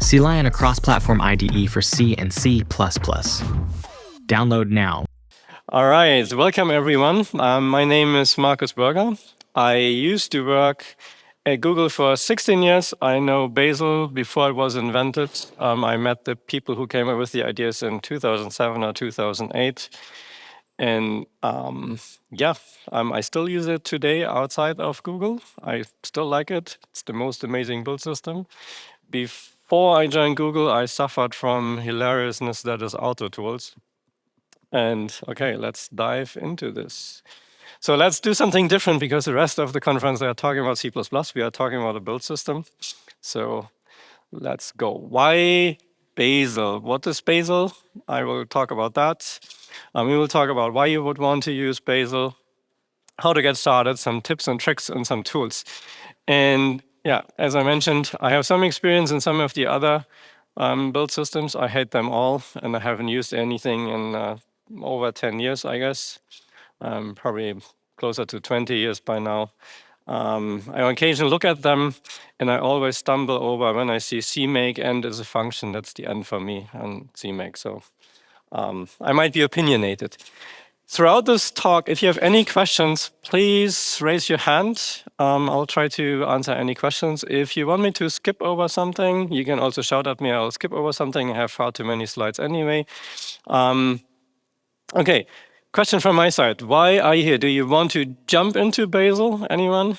CLI and a cross-platform IDE for C and C++. Download now. All right, welcome everyone. My name is Markus Boerger. I used to work at Google for 16 years. I know Bazel before it was invented. I met the people who came up with the ideas in 2007 or 2008. And I still use it today outside of Google. I still like it. It's the most amazing build system. Before I joined Google, I suffered from hilariousness that is autotools. And okay, let's dive into this. So let's do something different because the rest of the conference they are talking about C++. We are talking about a build system. So let's go. Why Bazel? What is Bazel? I will talk about that. We will talk about why you would want to use Bazel, how to get started, some tips and tricks and some tools. And yeah, as I mentioned, I have some experience in some of the other build systems. I hate them all, and I haven't used anything in over 10 years, I guess. Probably closer to 20 years by now. I occasionally look at them, and I always stumble over when I see CMake end as a function. That's the end for me on CMake. So I might be opinionated. Throughout this talk, if you have any questions, please raise your hand. I'll try to answer any questions. If you want me to skip over something, you can also shout at me. I'll skip over something. I have far too many slides anyway. Okay, question from my side. Why are you here? Do you want to jump into Bazel? Anyone?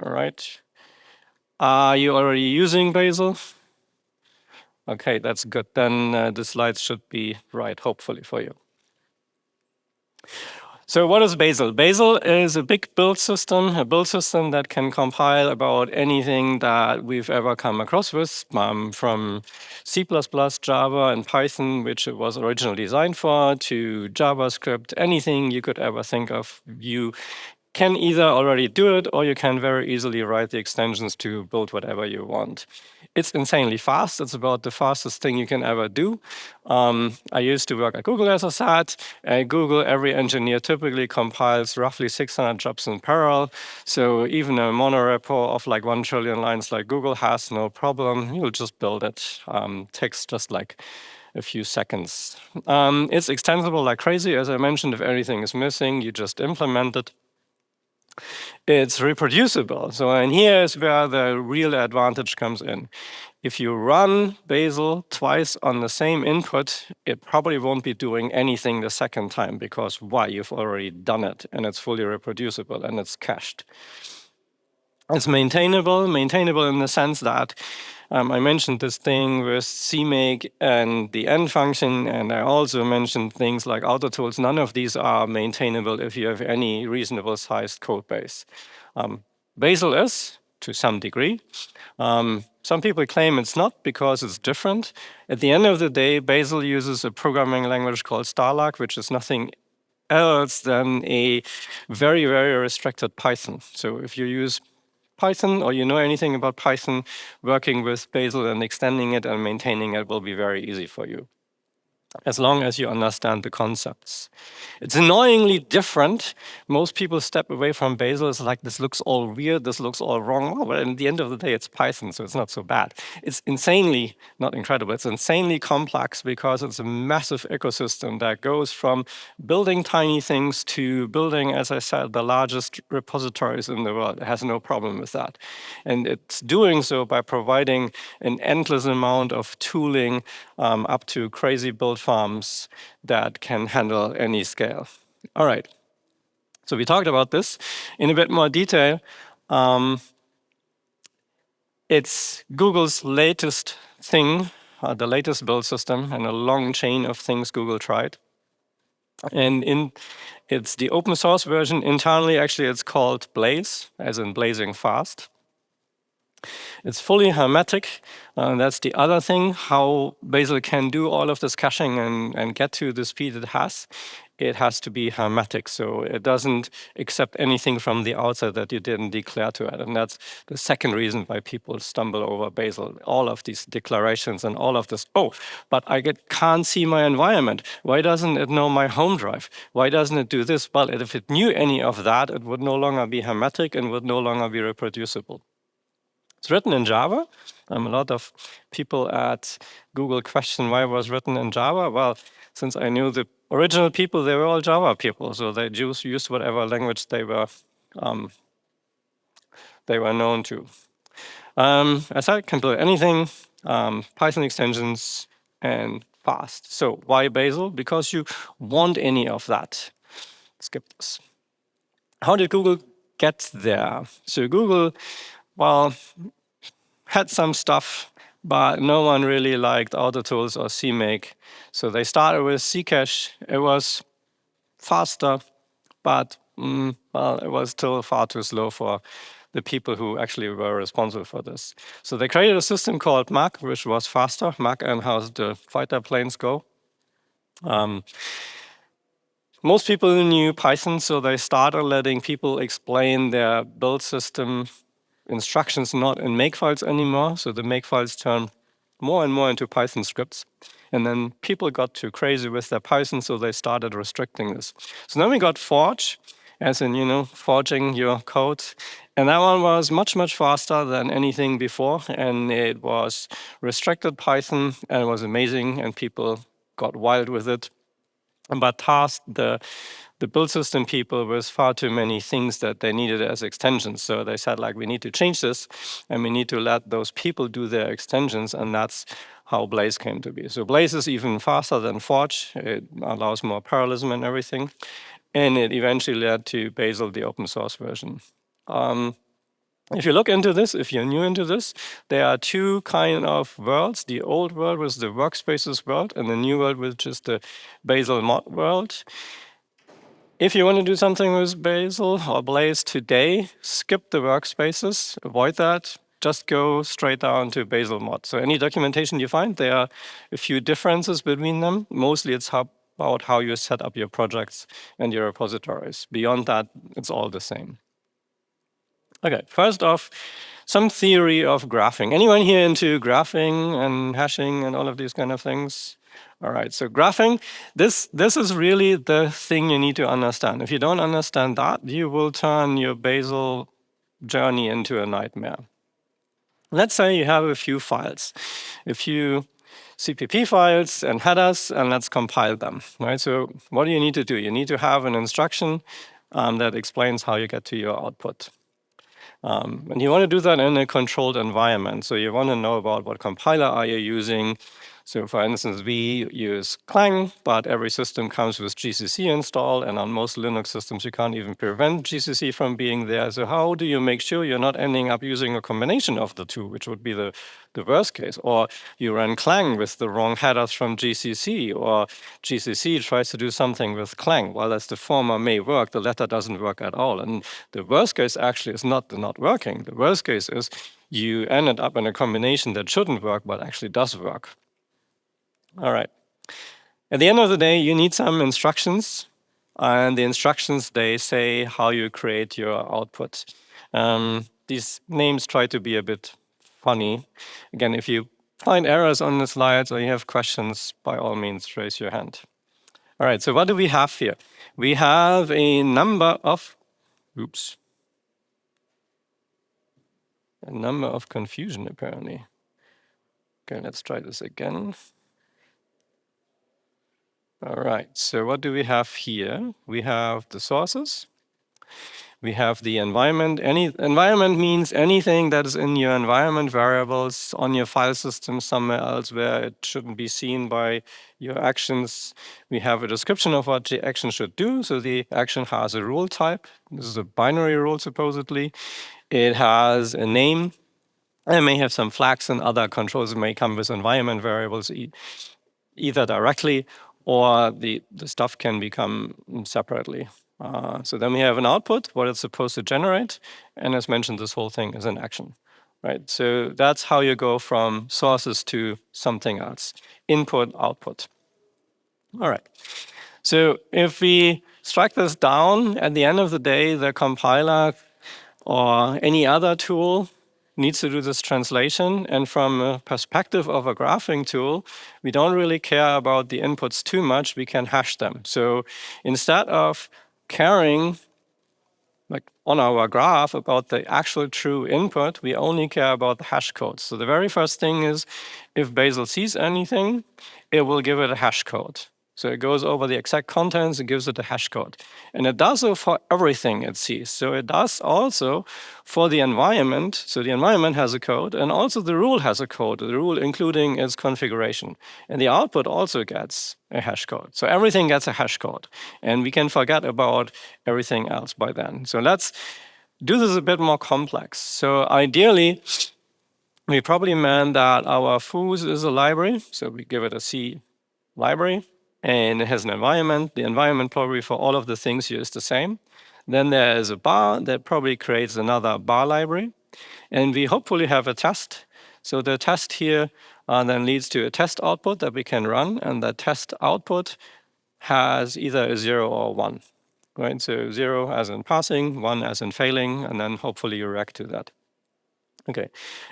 All right. Are you already using Bazel? Okay, that's good. Then the slides should be right, hopefully, for you. So what is Bazel? Bazel is a big build system, a build system that can compile about anything that we've ever come across with, from C++, Java, and Python, which it was originally designed for, to JavaScript, anything you could ever think of. You can either already do it, or you can very easily write the extensions to build whatever you want. It's insanely fast. It's about the fastest thing you can ever do. I used to work at Google, as I said. At Google, every engineer typically compiles roughly 600 jobs in parallel. So even a mono-repo of like 1 trillion lines like Google has no problem. You'll just build it. Takes just like a few seconds. It's extensible like crazy. As I mentioned, if anything is missing, you just implement it. It's reproducible. So and here is where the real advantage comes in. If you run Bazel twice on the same input, it probably won't be doing anything the second time because why? You've already done it and it's fully reproducible and it's cached. It's maintainable in the sense that I mentioned this thing with CMake and the end function, and I also mentioned things like autotools. None of these are maintainable if you have any reasonable sized code base. Bazel is, to some degree. Some people claim it's not because it's different. At the end of the day, Bazel uses a programming language called Starlark, which is nothing else than a very, very restricted Python. So if you use Python, or you know anything about Python, working with Bazel and extending it and maintaining it will be very easy for you, as long as you understand the concepts. It's annoyingly different. Most people step away from Bazel. It's like, this looks all weird, this looks all wrong. Oh, but at the end of the day, it's Python, so it's not so bad. It's insanely, not incredible, it's insanely complex because it's a massive ecosystem that goes from building tiny things to building, as I said, the largest repositories in the world. It has no problem with that. And it's doing so by providing an endless amount of tooling up to crazy build farms that can handle any scale. All right, so we talked about this in a bit more detail. It's Google's latest thing, the latest build system, and a long chain of things Google tried. And it's the open source version. Internally, actually, it's called Blaze, as in blazing fast. It's fully hermetic. That's the other thing, how Bazel can do all of this caching and get to the speed it has. It has to be hermetic, so it doesn't accept anything from the outside that you didn't declare to it. And that's the second reason why people stumble over Bazel. All of these declarations and all of this, oh, but I can't see my environment. Why doesn't it know my home drive? Why doesn't it do this? Well, if it knew any of that, it would no longer be hermetic and would no longer be reproducible. It's written in Java. A lot of people at Google question why it was written in Java. Well, since I knew the original people, they were all Java people, so they used whatever language they were known to. As I can build anything, Python extensions, and fast. So why Bazel? Because you want any of that. Skip this. How did Google get there? So Google, well, had some stuff, but no one really liked autotools or CMake. So they started with Ccache. It was faster, but well, it was still far too slow for the people who actually were responsible for this. So they created a system called Mach, which was faster. Mach and how the fighter planes go. Most people knew Python, so they started letting people explain their build system instructions not in makefiles anymore. So the makefiles turned more and more into Python scripts. And then people got too crazy with their Python, so they started restricting this. So then we got Forge, as in, forging your code. And that one was much, much faster than anything before. And it was restricted Python, and it was amazing, and people got wild with it. But tasked the build system people with far too many things that they needed as extensions. So they said, like, we need to change this, and we need to let those people do their extensions, and that's how Blaze came to be. So Blaze is even faster than Forge. It allows more parallelism and everything. And it eventually led to Bazel, the open source version. If you look into this, if you're new into this, there are two kind of worlds. The old world was the workspaces world, and the new world, which is the Bazel mod world. If you want to do something with Bazel or Blaze today, skip the workspaces, avoid that. Just go straight down to Bazel mod. So any documentation you find, there are a few differences between them. Mostly it's about how you set up your projects and your repositories. Beyond that, it's all the same. Okay, first off, some theory of graphing. Anyone here into graphing and hashing and all of these kind of things? All right, so graphing, this is really the thing you need to understand. If you don't understand that, you will turn your Bazel journey into a nightmare. Let's say you have a few files, a few CPP files and headers, and let's compile them, right? So what do you need to do? You need to have an instruction that explains how you get to your output. And you want to do that in a controlled environment. So you want to know about what compiler are you using. So for instance, we use Clang, but every system comes with GCC installed, and on most Linux systems, you can't even prevent GCC from being there. So how do you make sure you're not ending up using a combination of the two, which would be the worst case? Or you run Clang with the wrong headers from GCC, or GCC tries to do something with Clang. Well, as the former may work, the latter doesn't work at all. And the worst case actually is not the not working. The worst case is you ended up in a combination that shouldn't work, but actually does work. All right. At the end of the day, you need some instructions. And the instructions, they say how you create your output. These names try to be a bit funny. Again, if you find errors on the slides or you have questions, by all means, raise your hand. All right, so what do we have here? We have a number of, a number of confusion, apparently. Okay, let's try this again. All right, so what do we have here? We have the sources. We have the environment. Any environment means anything that is in your environment variables on your file system somewhere else where it shouldn't be seen by your actions. We have a description of what the action should do. So the action has a rule type. This is a binary rule, supposedly. It has a name. It may have some flags and other controls that may come with environment variables, either directly or the stuff can become separately. So then we have an output, what it's supposed to generate. And as mentioned, this whole thing is an action, right? So that's how you go from sources to something else. Input, output. All right. So if we strike this down, at the end of the day, the compiler or any other tool needs to do this translation. And from a perspective of a graphing tool, we don't really care about the inputs too much. We can hash them. So instead of caring, like on our graph about the actual true input, we only care about the hash code. So the very first thing is, if Bazel sees anything, it will give it a hash code. So it goes over the exact contents and gives it a hash code. And it does so for everything it sees. So it does also for the environment. So the environment has a code, and also the rule has a code, the rule including its configuration. And the output also gets a hash code. So everything gets a hash code. And we can forget about everything else by then. So let's do this a bit more complex. So ideally, we probably meant that our foo's is a library. So we give it a C library. And it has an environment. The environment probably for all of the things here is the same. Then there is a bar that probably creates another bar library. And we hopefully have a test. So the test here then leads to a test output that we can run. And the test output has either a 0 or 1. Right? So 0 as in passing, 1 as in failing, and then hopefully you react to that. Okay,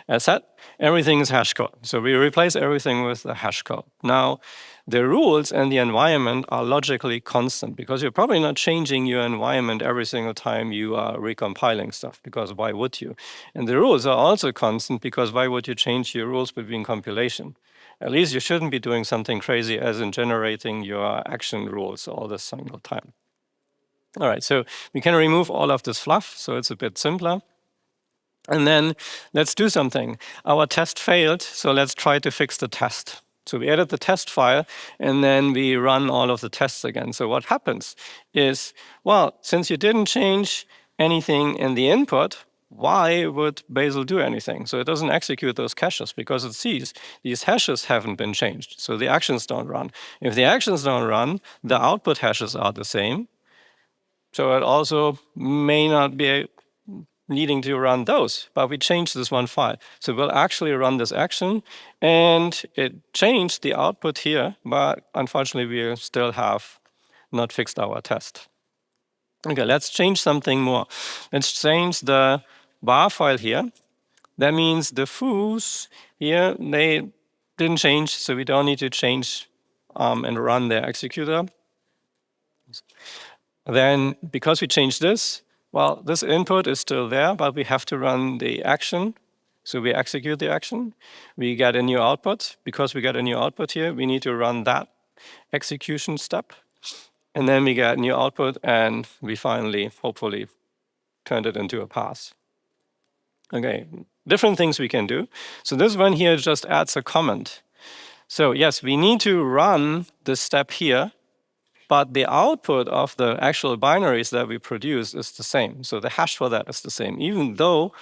as said, everything is hash code. So we replace everything with the hash code. Now, the rules and the environment are logically constant because you're probably not changing your environment every single time you are recompiling stuff, because why would you? And the rules are also constant because why would you change your rules between compilation? At least you shouldn't be doing something crazy as in generating your action rules all the single time. All right, so we can remove all of this fluff, so it's a bit simpler. And then let's do something. Our test failed, so let's try to fix the test. So we edit the test file, and then we run all of the tests again. So what happens is, well, since you didn't change anything in the input, why would Bazel do anything? So it doesn't execute those caches because it sees these hashes haven't been changed. So the actions don't run. If the actions don't run, the output hashes are the same. So it also may not be needing to run those, but we changed this one file. So we'll actually run this action, and it changed the output here, but unfortunately we still have not fixed our test. Okay, let's change something more. Let's change the bar file here. That means the foos here, they didn't change, so we don't need to change and run their executor. Then, because we changed this, well, this input is still there, but we have to run the action. So we execute the action. We get a new output. Because we get a new output here, we need to run that execution step. And then we get a new output, and we finally, hopefully, turned it into a pass. Okay, different things we can do. So this one here just adds a comment. So yes, we need to run this step here, but the output of the actual binaries that we produce is the same. So the hash for that is the same. Even though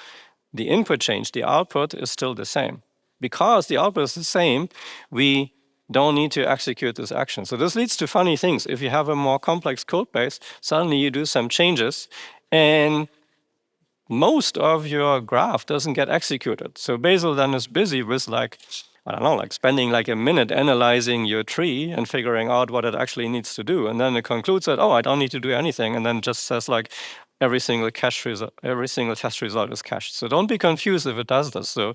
the input changed, the output is still the same. Because the output is the same, we don't need to execute this action. So this leads to funny things. If you have a more complex code base, suddenly you do some changes, and most of your graph doesn't get executed. So Bazel then is busy with I don't know, like spending like a minute analyzing your tree and figuring out what it actually needs to do. And then it concludes that, oh, I don't need to do anything. And then just says like every single test result is cached. So don't be confused if it does this. So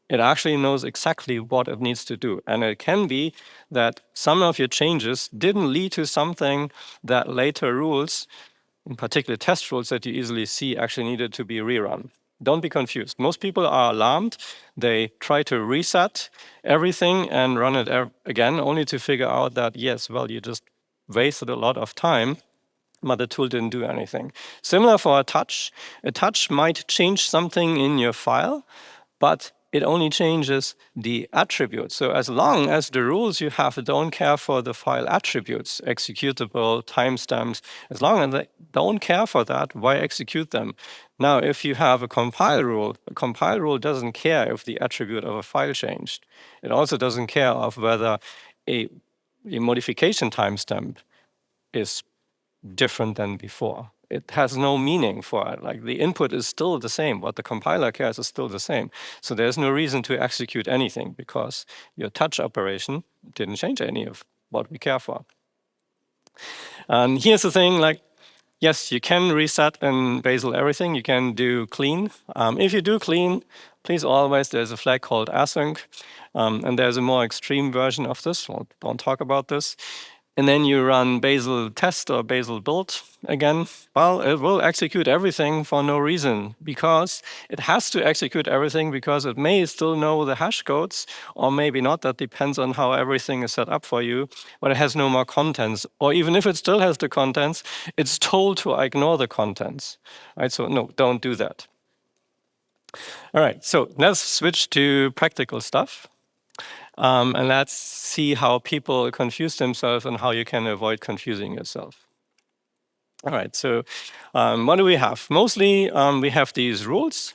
it actually knows exactly what it needs to do. And it can be that some of your changes didn't lead to something that later rules, in particular test rules that you easily see, actually needed to be rerun. Don't be confused. Most people are alarmed. They try to reset everything and run it again, only to figure out that, yes, well, you just wasted a lot of time, but the tool didn't do anything. Similar for a touch. A touch might change something in your file, but it only changes the attributes. So as long as the rules you have don't care for the file attributes, executable, timestamps, as long as they don't care for that, why execute them? Now, if you have a compile rule doesn't care if the attribute of a file changed. It also doesn't care of whether a modification timestamp is different than before. It has no meaning for it. Like the input is still the same. What the compiler cares is still the same. So there's no reason to execute anything because your touch operation didn't change any of what we care for. And here's the thing, like, yes, you can reset in Bazel everything. You can do clean. If you do clean, please always, there's a flag called async. And there's a more extreme version of this. Well, don't talk about this. and then you run Bazel test or Bazel build again, well, it will execute everything for no reason, because it has to execute everything because it may still know the hash codes, or maybe not. That depends on how everything is set up for you, but it has no more contents. Or even if it still has the contents, it's told to ignore the contents, right? So no, don't do that. All right, so let's switch to practical stuff. And let's see how people confuse themselves and how you can avoid confusing yourself. All right, so what do we have? Mostly we have these rules.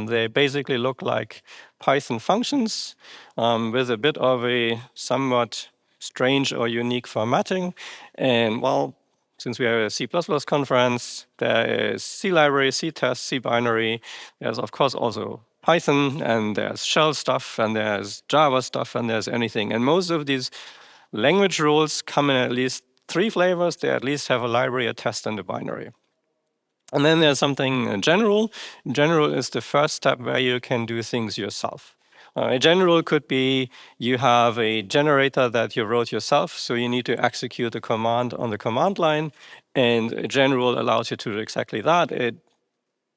They basically look like Python functions with a bit of a somewhat strange or unique formatting. And well, since we are a C++ conference, there is C library, C test, C binary. There's of course also Python, and there's shell stuff, and there's Java stuff, and there's anything. And most of these language rules come in at least 3 flavors. They at least have a library, a test, and a binary. And then there's something general. General is the first step where you can do things yourself. A general could be you have a generator that you wrote yourself, so you need to execute a command on the command line, and a general allows you to do exactly that. It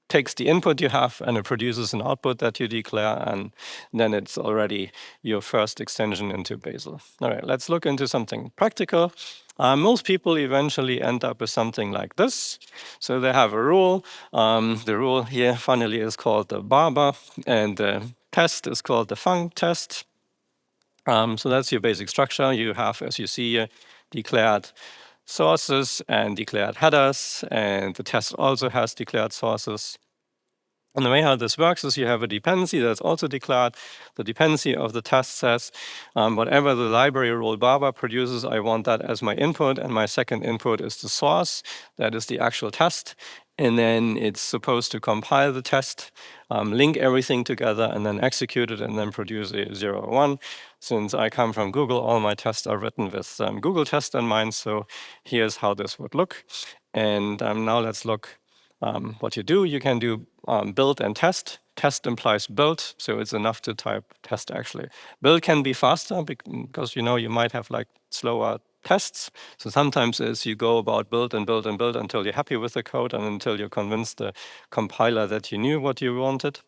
takes the input you have and it produces an output that you declare, and then it's already your first extension into Bazel. All right, let's look into something practical. Most people eventually end up with something like this. So they have a rule. The rule here, funnily, is called the bar, and the test is called the func test. So that's your basic structure. You have, as you see here, declared sources and declared headers, and the test also has declared sources. And the way how this works is you have a dependency that's also declared. The dependency of the test says, whatever the library rule barbar produces, I want that as my input, and my second input is the source. That is the actual test. And then it's supposed to compile the test, link everything together, and then execute it, and then produce a 0 or 1. Since I come from Google, all my tests are written with Google test in mind. So here's how this would look. And now let's look what you do. You can do build and test. Test implies build, so it's enough to type test actually. Build can be faster because you might have like slower tests. So sometimes as you go about build and build and build until you're happy with the code and until you're convinced the compiler that you knew what you wanted.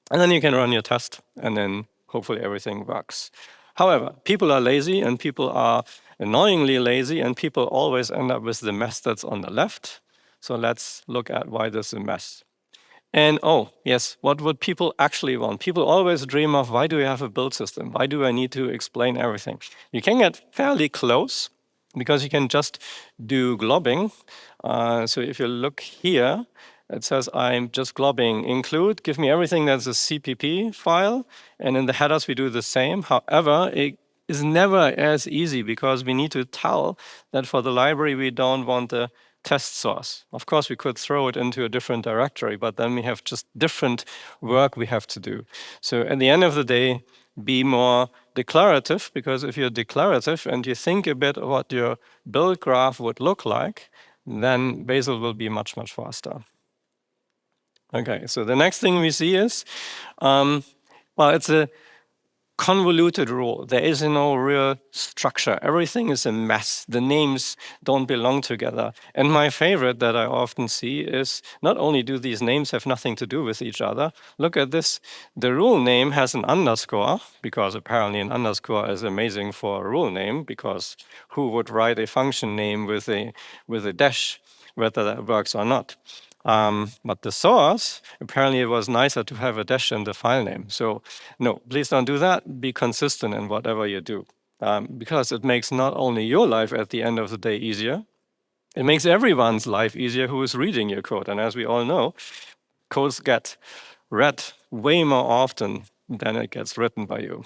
And then you can run your test, and then hopefully everything works. However, people are lazy, and people are annoyingly lazy, and people always end up with the mess that's on the left. So let's look at why this is a mess. And oh, yes, what would people actually want? People always dream of, why do we have a build system? Why do I need to explain everything? You can get fairly close because you can just do globbing. So if you look here, it says I'm just globbing include, give me everything that's a CPP file. And in the headers, we do the same. However, it is never as easy because we need to tell that for the library, we don't want the test source. Of course, we could throw it into a different directory, but then we have just different work we have to do. So at the end of the day, be more declarative, because if you're declarative and you think a bit of what your build graph would look like, then Bazel will be much, much faster. Okay, so the next thing we see is, well, it's a convoluted rule. There is no real structure. Everything is a mess. The names don't belong together. And my favorite that I often see is not only do these names have nothing to do with each other, look at this. The rule name has an underscore, because apparently an underscore is amazing for a rule name, because who would write a function name with a dash, whether that works or not? But the source, apparently it was nicer to have a dash in the file name. So no, please don't do that. Be consistent in whatever you do. Because it makes not only your life at the end of the day easier, it makes everyone's life easier who is reading your code. And as we all know, codes get read way more often than it gets written by you.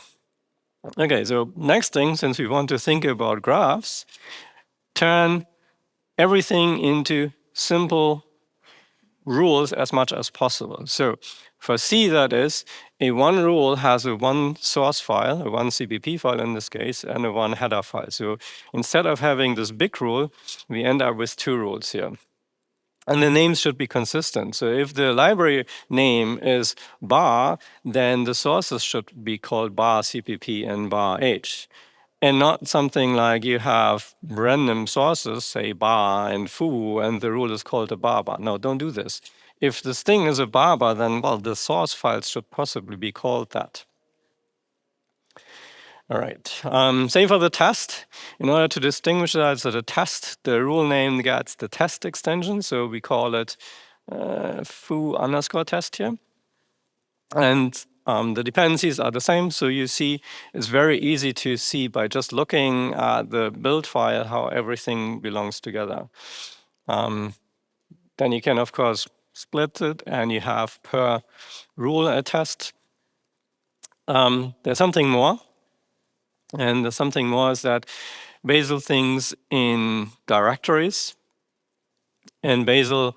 Okay, so next thing, since we want to think about graphs, turn everything into simple rules as much as possible. So for C, that is, a one rule has a one source file, a one CPP file in this case, and a one header file. So instead of having this big rule, we end up with 2 rules here. And the names should be consistent. So if the library name is bar, then the sources should be called bar CPP and bar H. and not something like you have random sources, say bar and foo, and the rule is called a bar. No, don't do this. If this thing is a bar, then, well, the source files should possibly be called that. All right, same for the test. In order to distinguish that as a test, the rule name gets the test extension, so we call it foo underscore test here. And the dependencies are the same, so you see it's very easy to see by just looking at the build file how everything belongs together. Then you can, of course, split it, and you have per rule a test. There's something more, and the something more is that Bazel thinks in directories, and Bazel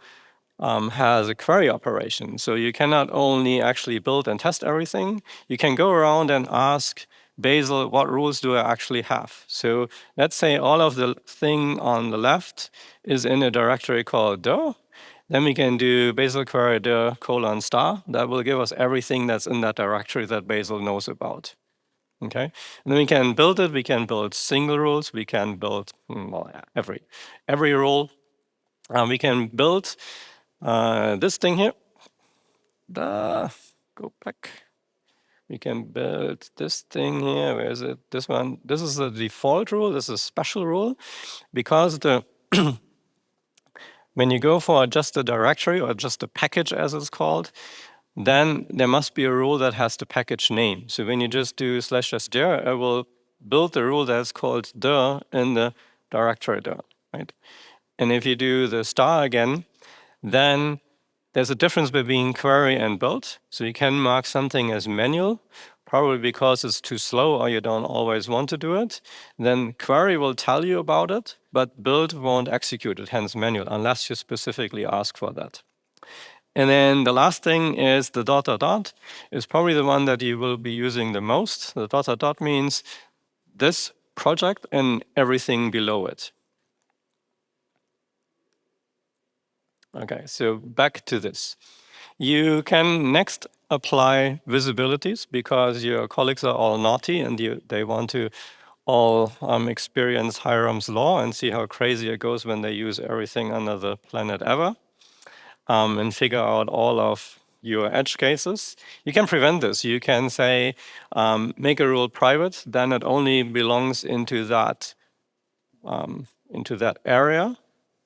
has a query operation. So you cannot only actually build and test everything, you can go around and ask Bazel, what rules do I actually have? So let's say all of the thing on the left is in a directory called dir. Then we can do Bazel query dir : star. That will give us everything that's in that directory that Bazel knows about. Okay, and then we can build it. We can build single rules. We can build every rule. We can build this thing here. Go back. We can build this thing here. Where is it? This one. This is the default rule. This is a special rule, because the when you go for just a directory or just a package, as it's called, then there must be a rule that has the package name. So when you just do /dir, I will build the rule that's called dir in the directory dir, right? And if you do the star again, then there's a difference between query and build. So you can mark something as manual, probably because it's too slow or you don't always want to do it. Then query will tell you about it, but build won't execute it, hence manual, unless you specifically ask for that. And then the last thing is the ... is probably the one that you will be using the most. The ... means this project and everything below it. Okay, so back to this. You can next apply visibilities, because your colleagues are all naughty and they want to all experience Hiram's law and see how crazy it goes when they use everything under the planet ever, and figure out all of your edge cases. You can prevent this. You can say, make a rule private, then it only belongs into that area,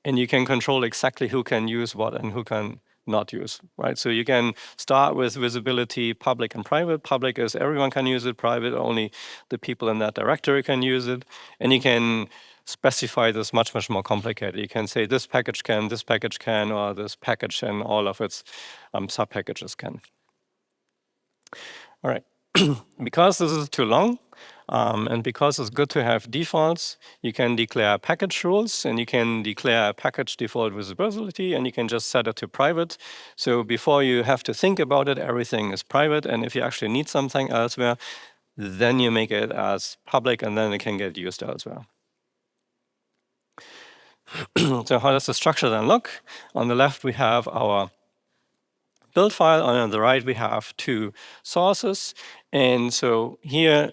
and you can control exactly who can use what and who can not use, right? So you can start with visibility public and private. Public is everyone can use it, private only the people in that directory can use it, and you can specify this much, much more complicated. You can say this package can, or this package and all of its sub-packages can. All right, because this is too long, and because it's good to have defaults, you can declare package rules, and you can declare package default visibility, and you can just set it to private. So before you have to think about it, everything is private, and if you actually need something elsewhere, then you make it as public, and then it can get used elsewhere. So how does the structure then look? On the left, we have our build file, and on the right, we have two sources. And so here,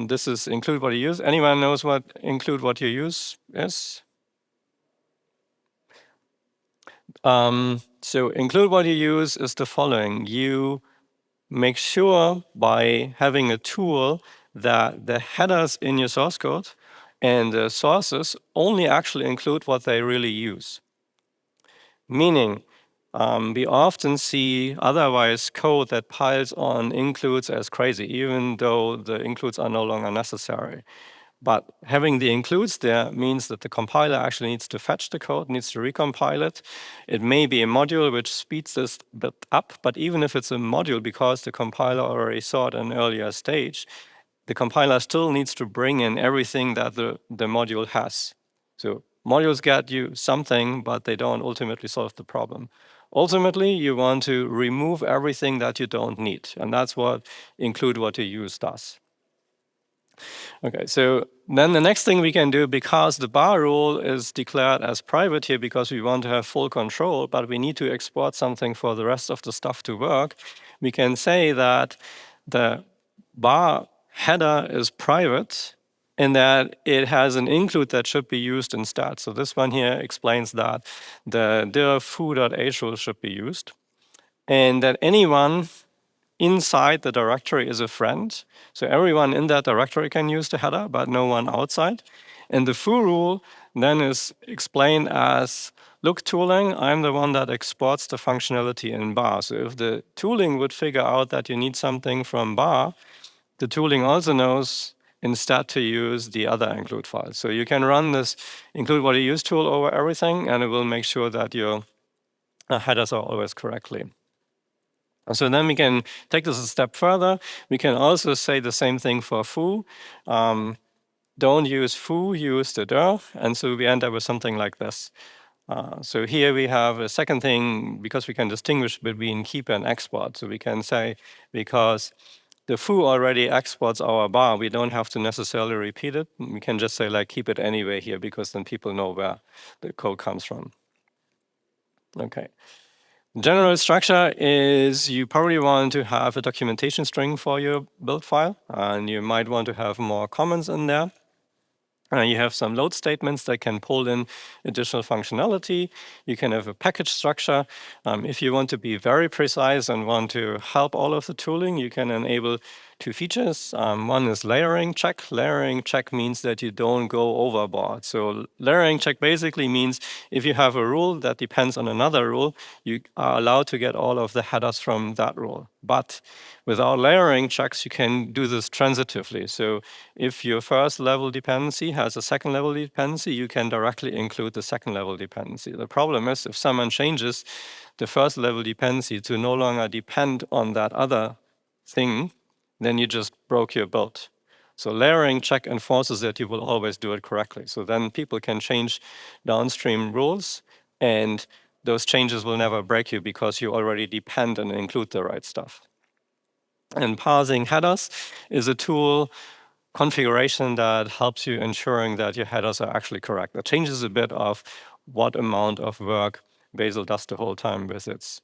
this is include what you use. Anyone knows what include what you use is? So include what you use is the following. You make sure by having a tool that the headers in your source code and the sources only actually include what they really use. Meaning, we often see otherwise code that piles on includes as crazy, even though the includes are no longer necessary. But having the includes there means that the compiler actually needs to fetch the code, needs to recompile it. It may be a module which speeds this bit up, but even if it's a module, because the compiler already saw it at an earlier stage, the compiler still needs to bring in everything that the module has. So modules get you something, but they don't ultimately solve the problem. Ultimately, you want to remove everything that you don't need, and that's what include what you use does. Okay, so then the next thing we can do, because the bar rule is declared as private here because we want to have full control, but we need to export something for the rest of the stuff to work, we can say that the bar header is private, and that it has an include that should be used instead. So this one here explains that the dir foo.h rule should be used, and that anyone inside the directory is a friend. So everyone in that directory can use the header, but no one outside. And the foo rule then is explained as, look, tooling, I'm the one that exports the functionality in bar. So if the tooling would figure out that you need something from bar, the tooling also knows instead to use the other include file. So you can run this include what you use tool over everything, and it will make sure that your headers are always correctly. So then we can take this a step further. We can also say the same thing for foo. Don't use foo, use the dir. And so we end up with something like this. So here we have a second thing, because we can distinguish between keep and export. So we can say, because the foo already exports our bar, we don't have to necessarily repeat it. We can just say, like, keep it anyway here, because then people know where the code comes from. Okay. General structure is you probably want to have a documentation string for your build file, and you might want to have more comments in there. You have some load statements that can pull in additional functionality. You can have a package structure. If you want to be very precise and want to help all of the tooling, you can enable two features. One is layering check. Layering check means that you don't go overboard. So layering check basically means if you have a rule that depends on another rule, you are allowed to get all of the headers from that rule. But without layering checks, you can do this transitively. So if your first level dependency has a second level dependency, you can directly include the second level dependency. The problem is if someone changes the first level dependency to no longer depend on that other thing, then you just broke your build. So layering check enforces that you will always do it correctly. So then people can change downstream rules, and those changes will never break you because you already depend and include the right stuff. And parsing headers is a tool configuration that helps you ensuring that your headers are actually correct. It changes a bit of what amount of work Bazel does the whole time with its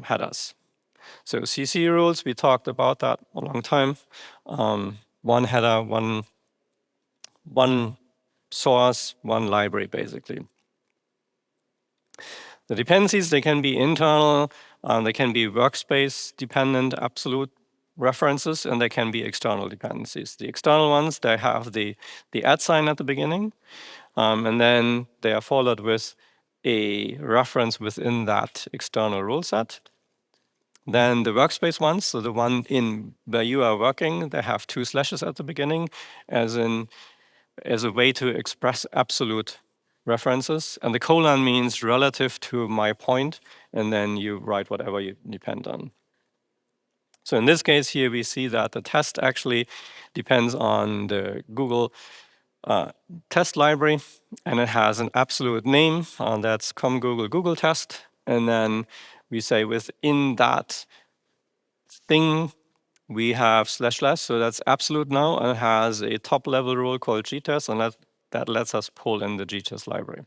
headers. So CC rules, we talked about that a long time. One header, one source, one library, basically. The dependencies, they can be internal, they can be workspace dependent absolute references, and they can be external dependencies. The external ones, they have the @ sign at the beginning, and then they are followed with a reference within that external rule set. Then the workspace ones, so the one in where you are working, they have 2 slashes at the beginning as a way to express absolute references. And the colon means relative to my point, and then you write whatever you depend on. So in this case here, we see that the test actually depends on the Google test library, and it has an absolute name, that's Google test. And then we say within that thing, we have // so that's absolute now, and it has a top level rule called gtest, and that lets us pull in the gtest library.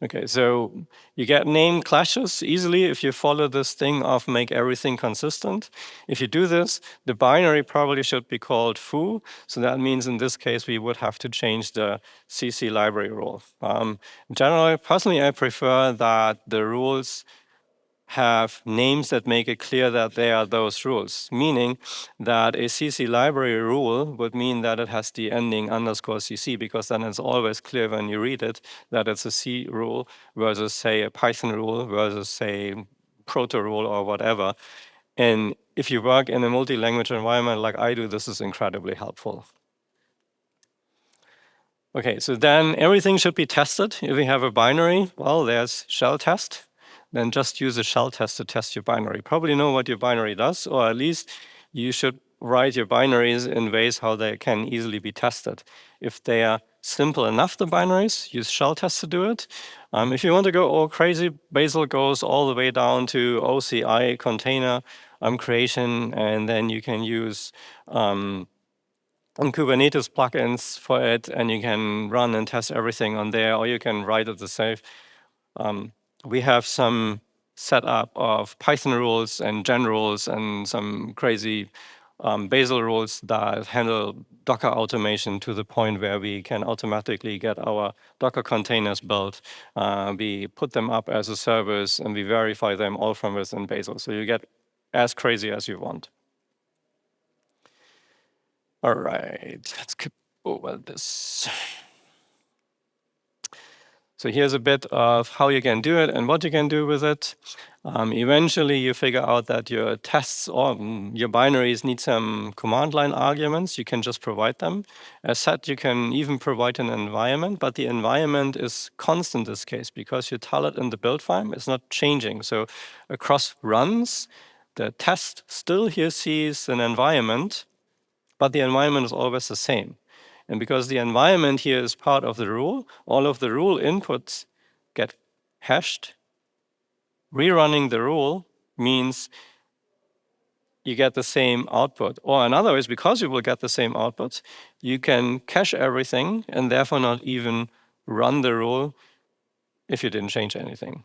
Okay, so you get name clashes easily if you follow this thing of make everything consistent. If you do this, the binary probably should be called foo. So that means in this case, we would have to change the CC library rule. Generally, personally, I prefer that the rules have names that make it clear that they are those rules, meaning that a CC library rule would mean that it has the ending _CC, because then it's always clear when you read it that it's a C rule versus, say, a Python rule versus, say, proto rule or whatever. And if you work in a multi-language environment like I do, this is incredibly helpful. Okay, so then everything should be tested. If we have a binary, well, there's shell test. Then just use a shell test to test your binary. Probably know what your binary does, or at least you should write your binaries in ways how they can easily be tested. If they are simple enough, the binaries, use shell tests to do it. If you want to go all crazy, Bazel goes all the way down to OCI container creation, and then you can use Kubernetes plugins for it, and you can run and test everything on there, or you can write it yourself. We have some setup of Python rules and gen rules and some crazy Bazel rules that handle Docker automation to the point where we can automatically get our Docker containers built. We put them up as a service, and we verify them all from within Bazel. So you get as crazy as you want. All right, let's skip over this. So here's a bit of how you can do it and what you can do with it. Eventually, you figure out that your tests or your binaries need some command line arguments. You can just provide them. As said, you can even provide an environment, but the environment is constant in this case because you tell it in the build file. It's not changing. So across runs, the test still here sees an environment, but the environment is always the same. And because the environment here is part of the rule, all of the rule inputs get hashed. Rerunning the rule means you get the same output. Or in other words, because you will get the same output, you can cache everything and therefore not even run the rule if you didn't change anything.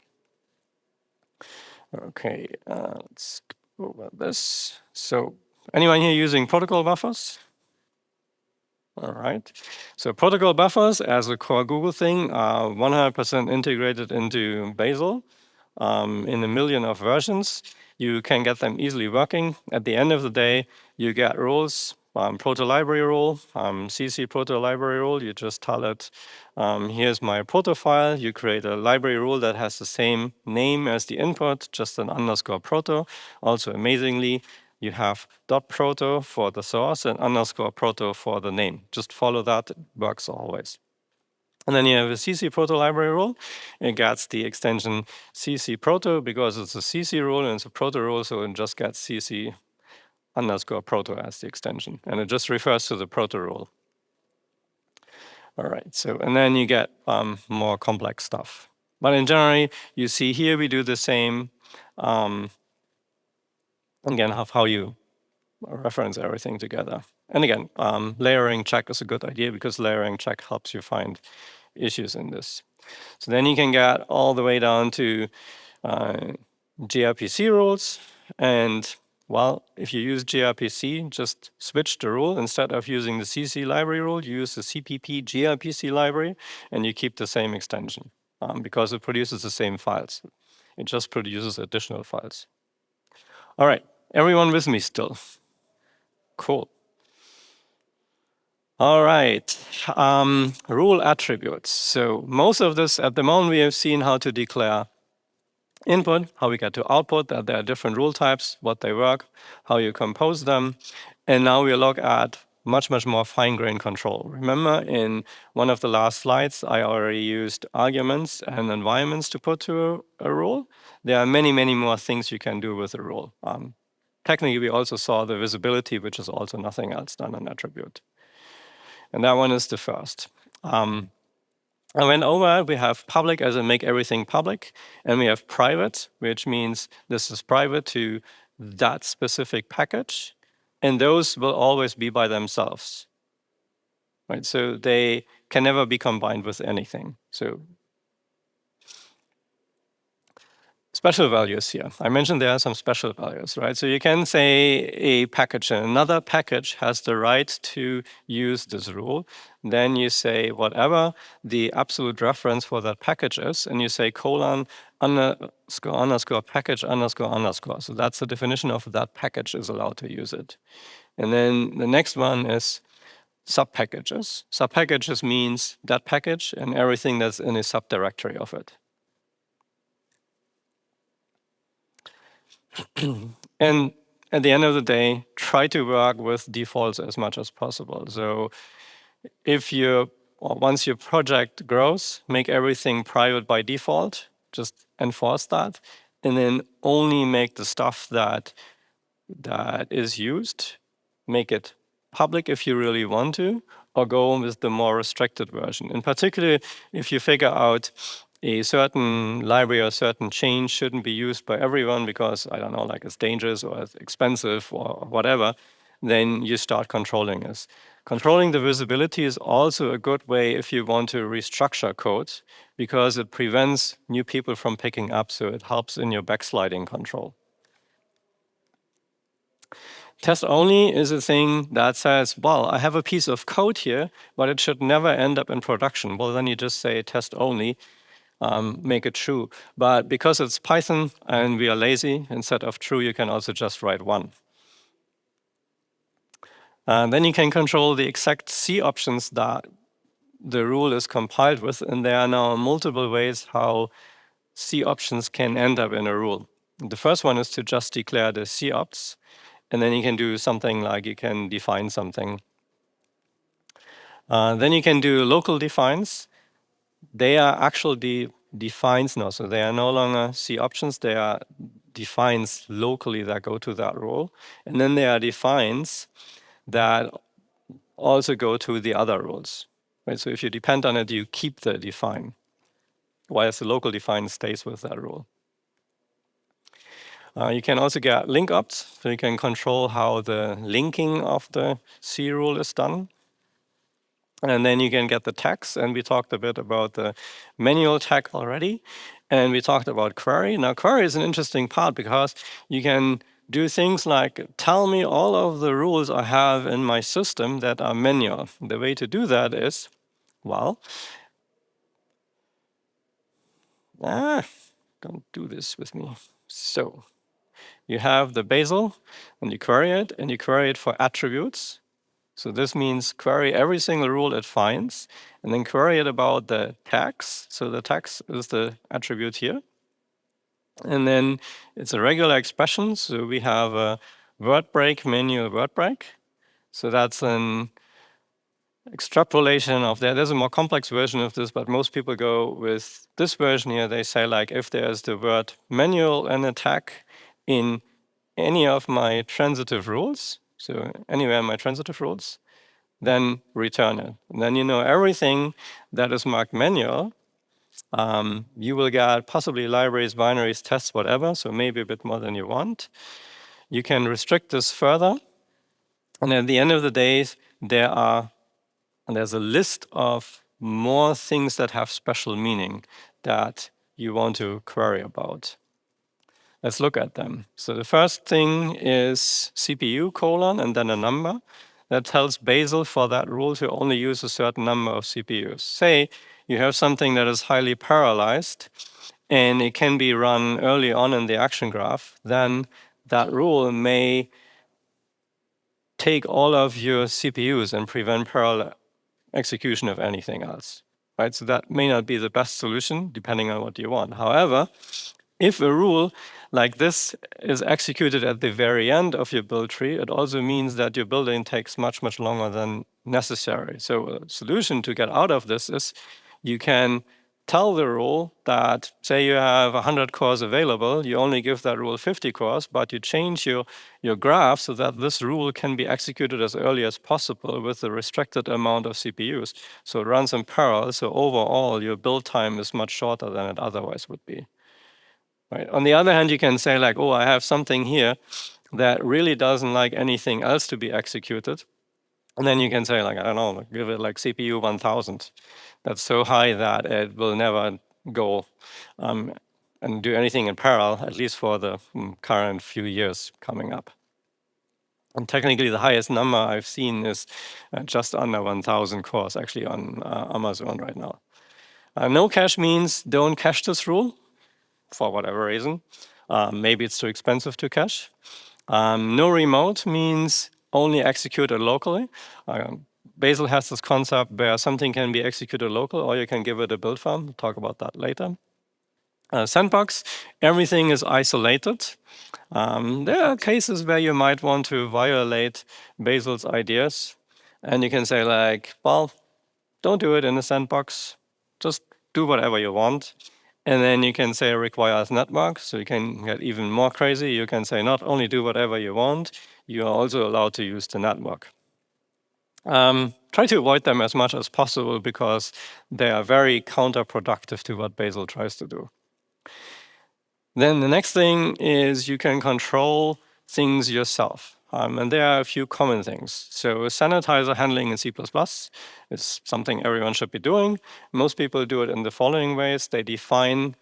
Okay, let's go over this. So anyone here using protocol buffers? All right. So protocol buffers as a core Google thing are 100% integrated into Bazel in a million of versions. You can get them easily working. At the end of the day, you get rules, proto library rule, CC proto library rule. You just tell it, here's my proto file. You create a library rule that has the same name as the input, just an underscore proto. Also, amazingly, you have .proto for the source and underscore proto for the name. Just follow that, it works always. And then you have a CC proto library rule. It gets the extension CC proto because it's a CC rule and it's a proto rule, so it just gets CC underscore proto as the extension. And it just refers to the proto rule. All right, so, and then you get more complex stuff. But in general, you see here we do the same. Again, how you reference everything together. And again, layering check is a good idea because layering check helps you find issues in this. So then you can get all the way down to gRPC rules. And well, if you use gRPC, just switch the rule. Instead of using the CC library rule, you use the CPP gRPC library, and you keep the same extension because it produces the same files. It just produces additional files. All right, everyone with me still? Cool. All right, rule attributes. So most of this, at the moment, we have seen how to declare input, how we get to output, that there are different rule types, what they work, how you compose them. And now we look at much more fine-grained control. Remember, in one of the last slides, I already used arguments and environments to put to a rule. There are many more things you can do with a rule. Technically, we also saw the visibility, which is also nothing else than an attribute. And that one is the first. I went over, we have public as in make everything public, and we have private, which means this is private to that specific package, and those will always be by themselves. Right? So they can never be combined with anything. So special values here. I mentioned there are some special values, right? So you can say a package and another package has the right to use this rule. Then you say whatever the absolute reference for that package is, and you say colon underscore package underscore. So that's the definition of that package is allowed to use it. And then the next one is subpackages. Subpackages means that package and everything that's in a subdirectory of it. And at the end of the day, try to work with defaults as much as possible. So if once your project grows, make everything private by default, just enforce that, and then only make the stuff that is used, make it public if you really want to, or go with the more restricted version. In particular, if you figure out a certain library or certain change shouldn't be used by everyone because, I don't know, like it's dangerous or it's expensive or whatever, then you start controlling this. Controlling the visibility is also a good way if you want to restructure code because it prevents new people from picking up, so it helps in your backsliding control. Test only is a thing that says, well, I have a piece of code here, but it should never end up in production. Well, then you just say test only, make it true. But because it's Python and we are lazy, instead of true, you can also just write 1. And then you can control the exact C options that the rule is compiled with, and there are now multiple ways how C options can end up in a rule. The first one is to just declare the C ops, and then you can do something like you can define something. Then you can do local defines. They are actually defines now, so they are no longer C options, they are defines locally that go to that rule. And then there are defines that also go to the other rules. Right? So if you depend on it, you keep the define, whereas the local define stays with that rule. You can also get link ops, so you can control how the linking of the C rule is done. And then you can get the tags, and we talked a bit about the manual tag already, and we talked about query. Now, query is an interesting part because you can do things like tell me all of the rules I have in my system that are manual. The way to do that is, well, don't do this with me. So you have the Bazel, and you query it for attributes. So this means query every single rule it finds, and then query it about the tags. So the tags is the attribute here. And then it's a regular expression. So we have a word break, manual word break. So that's an extrapolation of that. There's a more complex version of this, but most people go with this version here. They say, like, if there's the word manual and a tag in any of my transitive rules, so anywhere in my transitive rules, then return it. And then you know everything that is marked manual, you will get possibly libraries, binaries, tests, whatever, so maybe a bit more than you want. You can restrict this further. And at the end of the day, there's a list of more things that have special meaning that you want to query about. Let's look at them. So the first thing is CPU : and then a number that tells Bazel for that rule to only use a certain number of CPUs. Say you have something that is highly parallelized and it can be run early on in the action graph, then that rule may take all of your CPUs and prevent parallel execution of anything else. Right? So that may not be the best solution depending on what you want. However, if a rule like this is executed at the very end of your build tree, it also means that your building takes much, much longer than necessary. So a solution to get out of this is you can tell the rule that, say you have 100 cores available, you only give that rule 50 cores, but you change your graph so that this rule can be executed as early as possible with a restricted amount of CPUs. So it runs in parallel, so overall your build time is much shorter than it otherwise would be. Right. On the other hand, you can say, like, oh, I have something here that really doesn't like anything else to be executed. And then you can say, like, I don't know, give it like CPU 1000. That's so high that it will never go and do anything in parallel, at least for the current few years coming up. And technically, the highest number I've seen is just under 1000 cores, actually on Amazon right now. No cache means don't cache this rule, for whatever reason. Maybe it's too expensive to cache. No remote means only execute it locally. Bazel has this concept where something can be executed local, or you can give it a build farm. We'll talk about that later. Sandbox, everything is isolated. There are cases where you might want to violate Bazel's ideas. And you can say, like, well, don't do it in a sandbox. Just do whatever you want. And then you can say requires network, so you can get even more crazy. You can say not only do whatever you want, you are also allowed to use the network. Try to avoid them as much as possible because they are very counterproductive to what Bazel tries to do. Then the next thing is you can control things yourself. And there are a few common things. So sanitizer handling in C++ is something everyone should be doing. Most people do it in the following ways. They define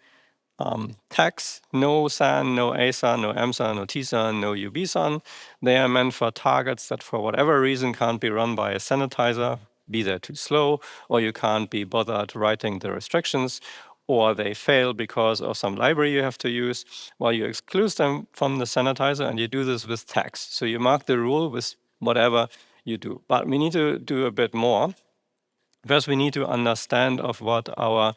tags, no san, no asan, no msan, no tsan, no ubsan. They are meant for targets that for whatever reason can't be run by a sanitizer, be they too slow, or you can't be bothered writing the restrictions, or they fail because of some library you have to use. Well, you exclude them from the sanitizer, and you do this with tags. So you mark the rule with whatever you do. But we need to do a bit more. First, we need to understand of what our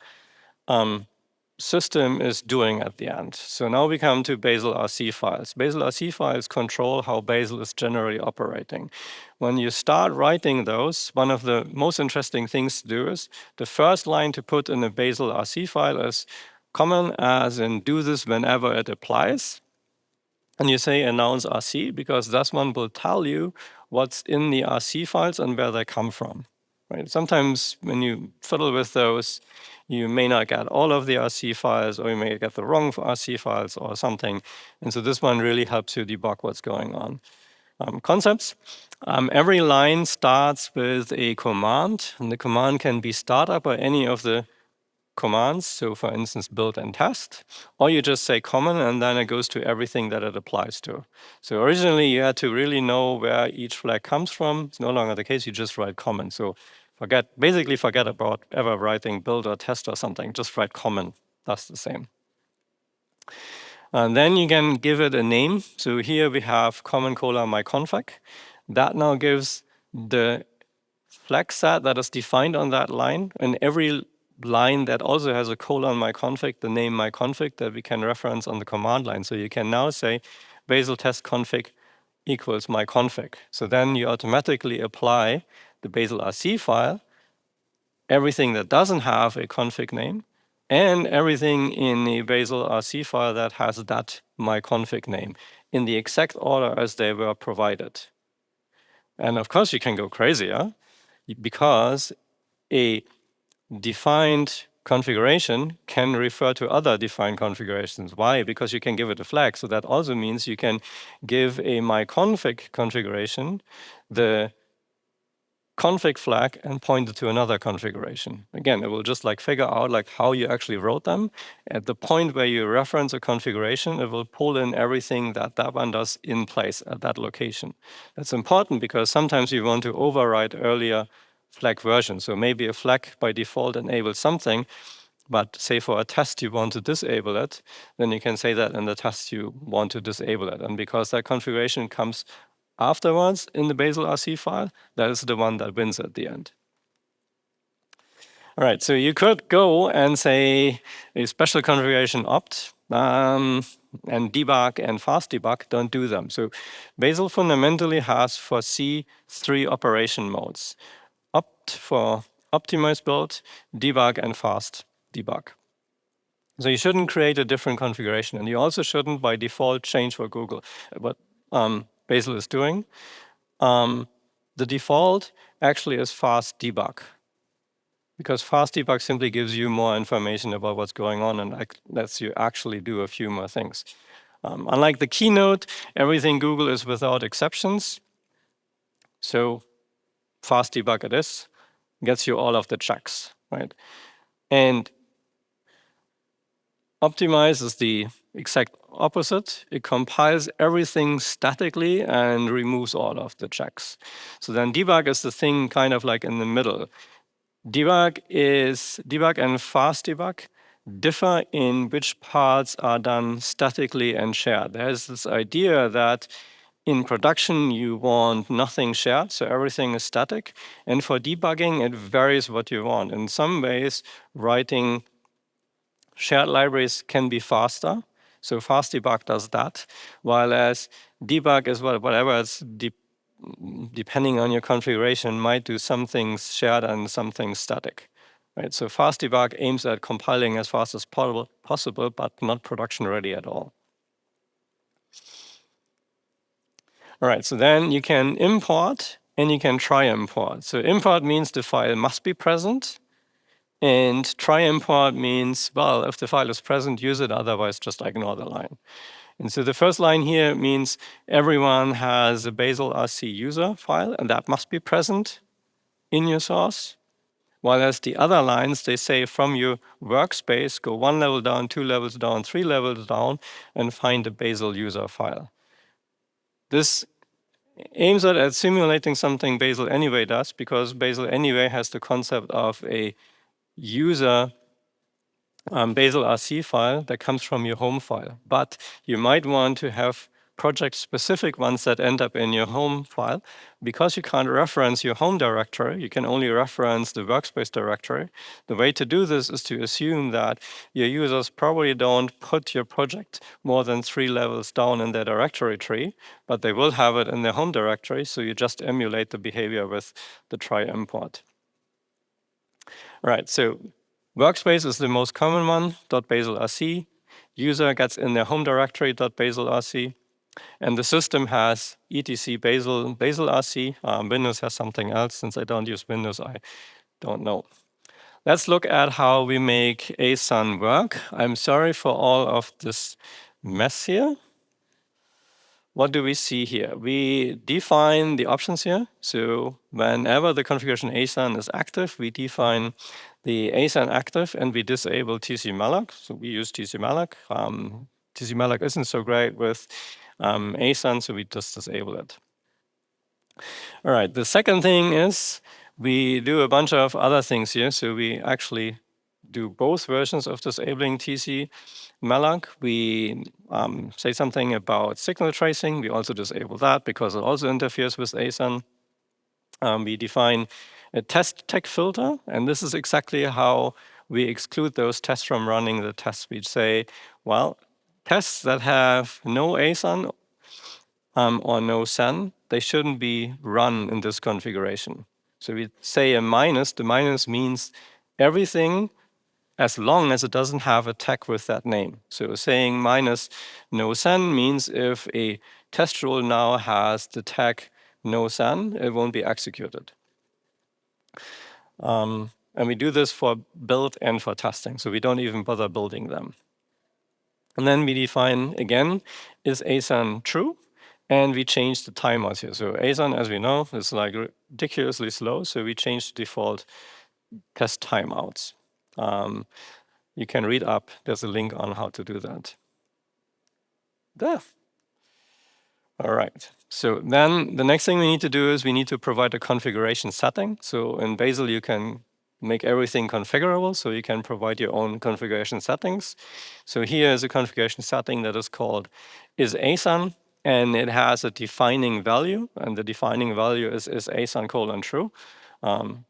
system is doing at the end. So now we come to Bazelrc files. Bazelrc files control how Bazel is generally operating. When you start writing those, one of the most interesting things to do is the first line to put in a Bazelrc file is common, as in do this whenever it applies. And you say announce RC, because that one will tell you what's in the RC files and where they come from. Right? Sometimes when you fiddle with those, you may not get all of the RC files, or you may get the wrong RC files or something. And so this one really helps you debug what's going on. Concepts. Every line starts with a command, and the command can be startup or any of the commands. So for instance, build and test, or you just say common and then it goes to everything that it applies to. So originally you had to really know where each flag comes from. It's no longer the case, you just write common. So basically forget about ever writing build or test or something, just write common, that's the same. And then you can give it a name. So here we have common : myconfig. That now gives the flag set that is defined on that line, and every line that also has a : myconfig, the name myconfig that we can reference on the command line. So you can now say Bazel test config equals myconfig. So then you automatically apply the Bazelrc file, everything that doesn't have a config name, and everything in the Bazelrc file that has that myconfig name in the exact order as they were provided. And of course you can go crazier, because a defined configuration can refer to other defined configurations. Why? Because you can give it a flag. So that also means you can give a myconfig configuration the config flag and point it to another configuration. Again, it will just like figure out like how you actually wrote them. At the point where you reference a configuration, it will pull in everything that that one does in place at that location. That's important because sometimes you want to override earlier flag versions. So maybe a flag by default enables something, but say for a test you want to disable it, then you can say that in the test you want to disable it. And because that configuration comes afterwards in the Bazelrc file, that is the one that wins at the end. All right, so you could go and say a special configuration opt, and debug and fast debug, don't do them. So Bazel fundamentally has for C 3 operation modes: opt for optimize build, debug, and fast debug. So you shouldn't create a different configuration, and you also shouldn't by default change for Google what Bazel is doing. The default actually is fast debug, because fast debug simply gives you more information about what's going on and lets you actually do a few more things. Unlike the keynote, everything Google is without exceptions. So fast debug it is, gets you all of the checks, right? And optimize is the exact opposite. It compiles everything statically and removes all of the checks. So then debug is the thing kind of like in the middle. Debug and fast debug differ in which parts are done statically and shared. There's this idea that in production you want nothing shared, so everything is static. And for debugging, it varies what you want. In some ways, writing shared libraries can be faster. So fast debug does that, while as debug is whatever it's depending on your configuration, might do some things shared and some things static. Right? So fast debug aims at compiling as fast as possible, but not production ready at all. All right, so then you can import and you can try import. So import means the file must be present, and try import means, well, if the file is present, use it, otherwise just ignore the line. And so the first line here means everyone has a Bazelrc user file, and that must be present in your source. while as the other lines, they say from your workspace, go 1 level down, 2 levels down, 3 levels down, and find the Bazel user file. This aims at simulating something Bazel anyway does, because Bazel anyway has the concept of a user Bazelrc file that comes from your home file. But you might want to have project-specific ones that end up in your home file. Because you can't reference your home directory, you can only reference the workspace directory. The way to do this is to assume that your users probably don't put your project more than 3 levels down in their directory tree, but they will have it in their home directory, so you just emulate the behavior with the try import. All right, so workspace is the most common one, .bazelrc. User gets in their home directory, .bazelrc. And the system has etc bazelrc. Windows has something else. Since I don't use Windows, I don't know. Let's look at how we make Asan work. I'm sorry for all of this mess here. What do we see here? We define the options here. So whenever the configuration Asan is active, we define the Asan active and we disable tcmalloc. So we use tcmalloc. Tcmalloc isn't so great with Asan, so we just disable it. All right, the second thing is we do a bunch of other things here. So we actually do both versions of disabling tcmalloc. We say something about signal tracing. We also disable that because it also interferes with Asan. We define a test tag filter, and this is exactly how we exclude those tests from running the tests. We say, well, tests that have no Asan or no sen, they shouldn't be run in this configuration. So we say a minus. The minus means everything as long as it doesn't have a tag with that name. So saying minus no sen means if a test rule now has the tag no sen, it won't be executed. And we do this for build and for testing, so we don't even bother building them. And then we define, again, is Asan true? And we change the timeouts here. So Asan, as we know, is like ridiculously slow, so we change the default test timeouts. You can read up, there's a link on how to do that. There. All right, so then the next thing we need to do is we need to provide a configuration setting. So in Bazel, you can make everything configurable, so you can provide your own configuration settings. So here is a configuration setting that is called isAsan, and it has a defining value, and the defining value is Asan :true.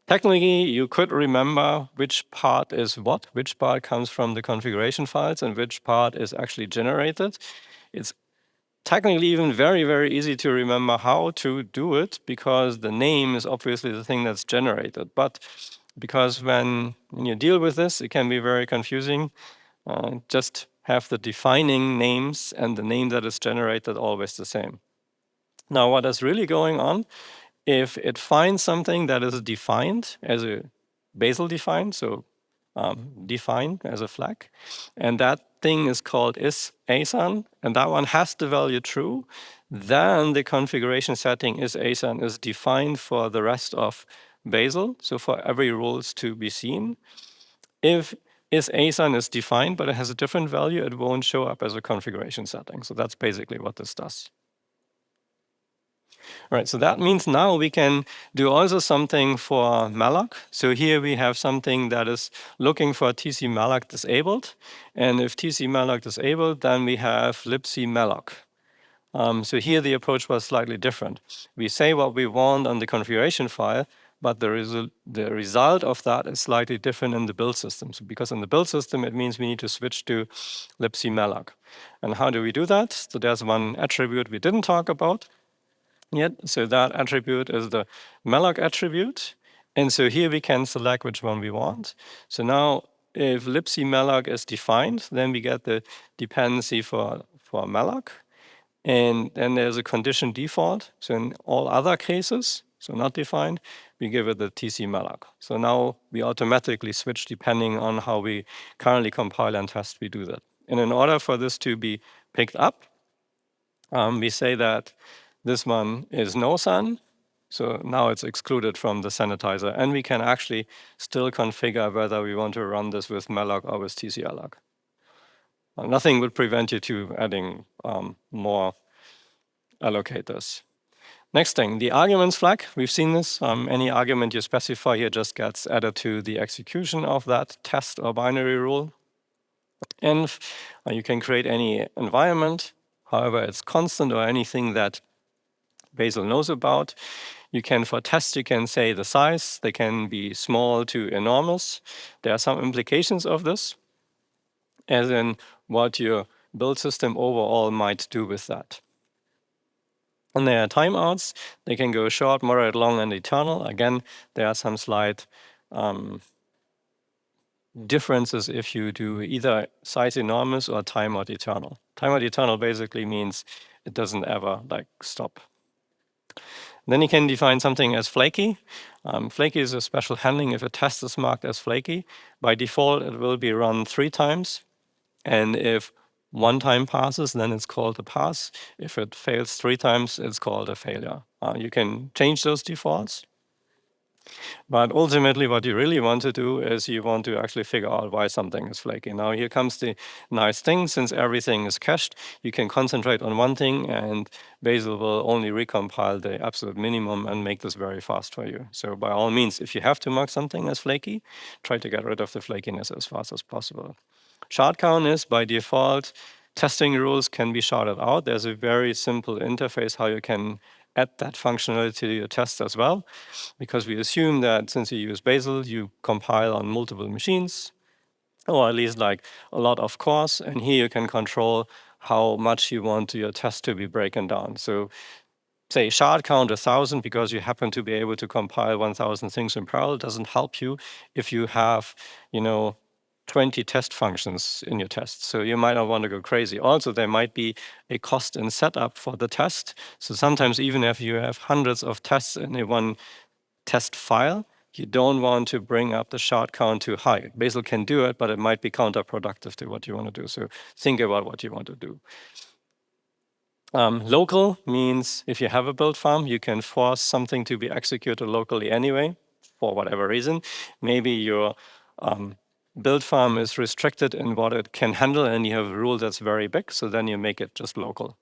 Technically, you could remember which part is what, which part comes from the configuration files, and which part is actually generated. It's technically even very, very easy to remember how to do it, because the name is obviously the thing that's generated. But because when you deal with this, it can be very confusing. Just have the defining names and the name that is generated always the same. Now, what is really going on, if it finds something that is defined as a Bazel defined, so define as a flag, and that thing is called isAsan, and that one has the value true, then the configuration setting isAsan is defined for the rest of Bazel, so for every rules to be seen. If isAsan is defined but it has a different value, it won't show up as a configuration setting. So that's basically what this does. All right, so that means now we can do also something for malloc. So here we have something that is looking for tcmalloc disabled. And if tcmalloc disabled, then we have libcmalloc. So here the approach was slightly different. We say what we want on the configuration file, but the result of that is slightly different in the build system. So because in the build system, it means we need to switch to libcmalloc. And how do we do that? So there's one attribute we didn't talk about yet. So that attribute is the malloc attribute. And so here we can select which one we want. So now if libcmalloc is defined, then we get the dependency for malloc. And then there's a condition default. So in all other cases, so not defined, we give it the tcmalloc. So now we automatically switch depending on how we currently compile and test, we do that. And in order for this to be picked up, we say that this one is no sen, So now it's excluded from the sanitizer. And we can actually still configure whether we want to run this with malloc or with tclloc. Nothing would prevent you to adding more allocators. Next thing, the arguments flag. We've seen this. Any argument you specify here just gets added to the execution of that test or binary rule. And you can create any environment, however it's constant or anything that Bazel knows about. You can, for tests, you can say the size. They can be small to enormous. There are some implications of this, as in what your build system overall might do with that. And there are timeouts. They can go short, moderate, long, and eternal. Again, there are some slight differences if you do either size enormous or timeout eternal. Timeout eternal basically means it doesn't ever stop. Then you can define something as flaky. Flaky is a special handling if a test is marked as flaky. By default, it will be run 3 times. And if 1 time passes, then it's called a pass. If it fails 3 times, it's called a failure. You can change those defaults. But ultimately, what you really want to do is you want to actually figure out why something is flaky. Now, here comes the nice thing. Since everything is cached, you can concentrate on one thing, and Bazel will only recompile the absolute minimum and make this very fast for you. So by all means, if you have to mark something as flaky, try to get rid of the flakiness as fast as possible. Shard count is, by default, testing rules can be sharded out. There's a very simple interface how you can add that functionality to your tests as well, because we assume that since you use Bazel, you compile on multiple machines, or at least a lot of cores, and here you can control how much you want your test to be broken down. So say shard count 1,000 because you happen to be able to compile 1,000 things in parallel doesn't help you if you have, 20 test functions in your test. So you might not want to go crazy. Also, there might be a cost in setup for the test. So sometimes even if you have hundreds of tests in a one test file, you don't want to bring up the shard count too high. Bazel can do it, but it might be counterproductive to what you want to do. So think about what you want to do. Local means if you have a build farm, you can force something to be executed locally anyway, for whatever reason. Maybe your build farm is restricted in what it can handle, and you have a rule that's very big, so then you make it just local.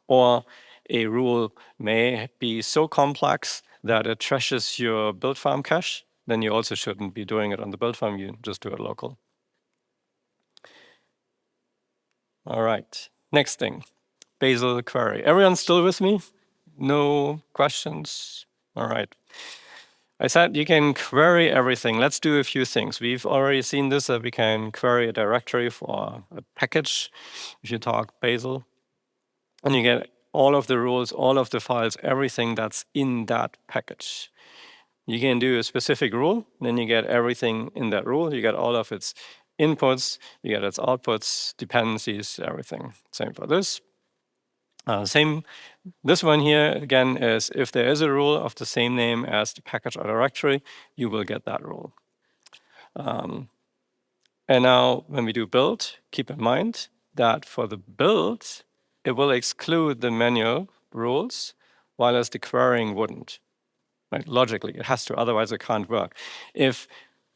Or a rule may be so complex that it trashes your build farm cache, then you also shouldn't be doing it on the build farm, you just do it local. All right, next thing, Bazel query. Everyone still with me? No questions? All right. I said you can query everything. Let's do a few things. We've already seen this, that we can query a directory for a package if you talk Bazel. And you get all of the rules, all of the files, everything that's in that package. You can do a specific rule, then you get everything in that rule. You get all of its inputs, you get its outputs, dependencies, everything. Same for this. This one here, again, is if there is a rule of the same name as the package or directory, you will get that rule. And now when we do build, keep in mind that for the build, it will exclude the manual rules, while as the querying wouldn't. Right? Logically, it has to, otherwise it can't work. If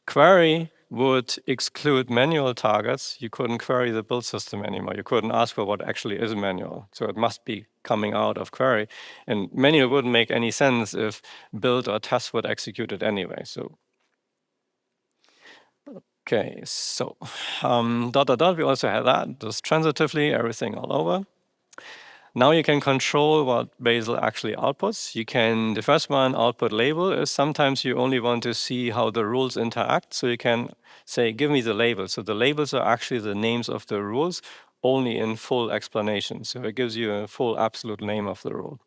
query would exclude manual targets, you couldn't query the build system anymore. You couldn't ask for what actually is manual. So it must be coming out of query. And manual wouldn't make any sense if build or test would execute it anyway. So, okay, so we also have that, just transitively, everything all over. Now you can control what Bazel actually outputs. The first one, output label, is sometimes you only want to see how the rules interact. So you can say, give me the label. So the labels are actually the names of the rules, only in full explanation. So it gives you a full absolute name of the rule.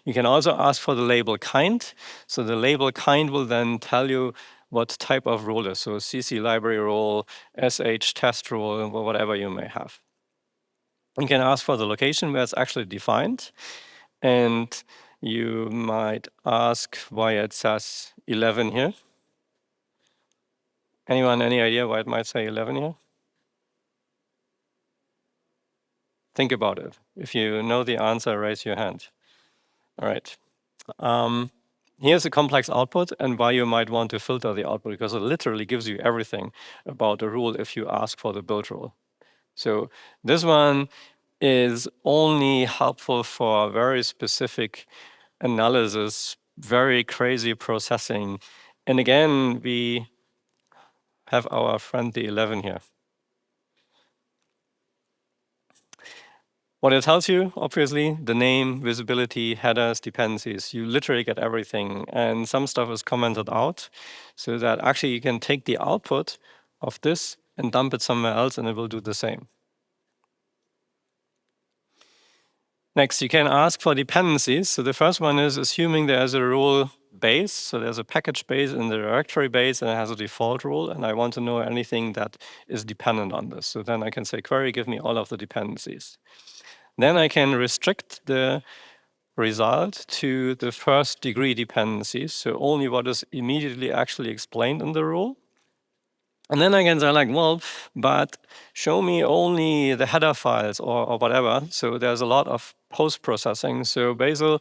You can also ask for the label kind. So the label kind will then tell you what type of rule is. So CC library rule, SH test rule, or whatever you may have. You can ask for the location where it's actually defined. And you might ask why it says 11 here. Anyone, any idea why it might say 11 here? Think about it. If you know the answer, raise your hand. All right. Here's a complex output and why you might want to filter the output, because it literally gives you everything about the rule if you ask for the build rule. So this one is only helpful for very specific analysis, very crazy processing. And again, we have our friend the 11 here. What it tells you, obviously, the name, visibility, headers, dependencies, you literally get everything. And some stuff is commented out so that actually you can take the output of this and dump it somewhere else and it will do the same. Next, you can ask for dependencies. So the first one is assuming there's a rule base. So there's a package base and the directory base and it has a default rule. And I want to know anything that is dependent on this. So then I can say, query, give me all of the dependencies. Then I can restrict the result to the first degree dependencies, so only what is immediately actually explained in the rule. And then I can say like, well, but show me only the header files or whatever. So there's a lot of post-processing. So Bazel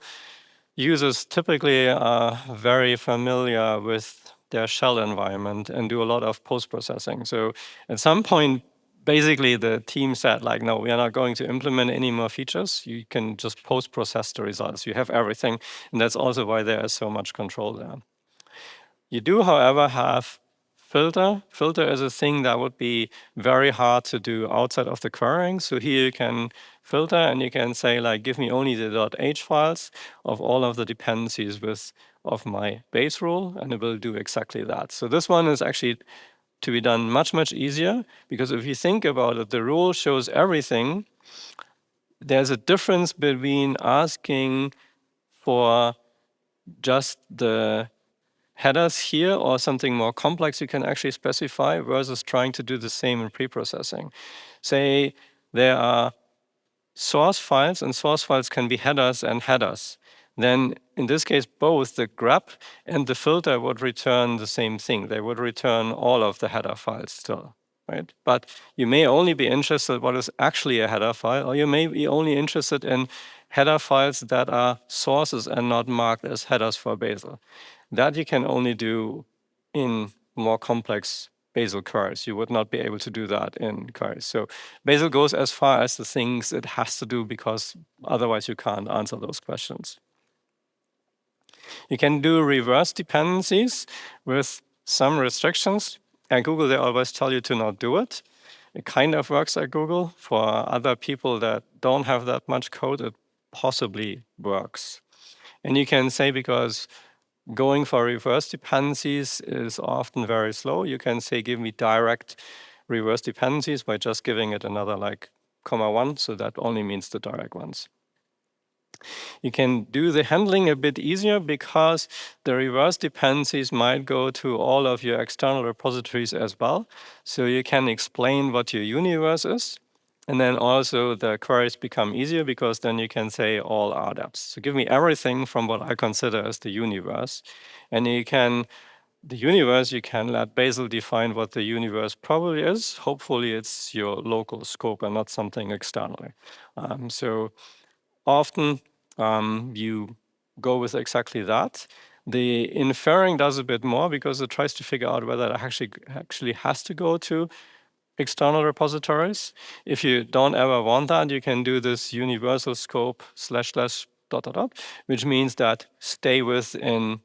users typically are very familiar with their shell environment and do a lot of post-processing. So at some point, basically the team said like, no, we are not going to implement any more features. You can just post-process the results. You have everything. And that's also why there is so much control there. You do, however, have filter. Filter is a thing that would be very hard to do outside of the querying. So here you can filter and you can say like, give me only the .h files of all of the dependencies of my base rule, and it will do exactly that. So this one is actually to be done much, much easier, because if you think about it, the rule shows everything. There's a difference between asking for just the headers here or something more complex you can actually specify versus trying to do the same in pre-processing. Say there are source files, and source files can be headers and headers. Then in this case, both the grep and the filter would return the same thing. They would return all of the header files still, right? But you may only be interested what is actually a header file, or you may be only interested in header files that are sources and not marked as headers for Bazel. That you can only do in more complex Bazel queries. You would not be able to do that in queries. So Bazel goes as far as the things it has to do, because otherwise you can't answer those questions. You can do reverse dependencies with some restrictions. At Google, they always tell you to not do it. It kind of works at Google. For other people that don't have that much code, it possibly works. And you can say, because going for reverse dependencies is often very slow, you can say, give me direct reverse dependencies by just giving it another like (1), so that only means the direct ones. You can do the handling a bit easier, because the reverse dependencies might go to all of your external repositories as well. So you can explain what your universe is. And then also the queries become easier, because then you can say all RDAPs. So give me everything from what I consider as the universe. And you can, the universe, you can let Bazel define what the universe probably is. Hopefully it's your local scope and not something externally. So often you go with exactly that. The inferring does a bit more, because it tries to figure out whether it actually has to go to external repositories. If you don't ever want that, you can do this universal scope // which means that stay within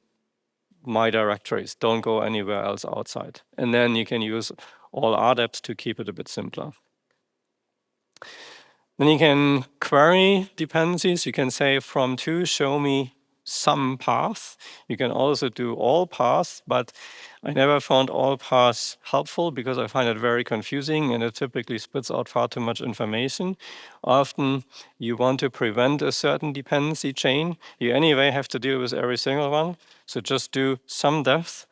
my directories, don't go anywhere else outside. And then you can use all RDAPs to keep it a bit simpler. Then you can query dependencies. You can say from to show me some path. You can also do all paths, but I never found all paths helpful, because I find it very confusing and it typically spits out far too much information. Often you want to prevent a certain dependency chain. You anyway have to deal with every single one. So just do some depth,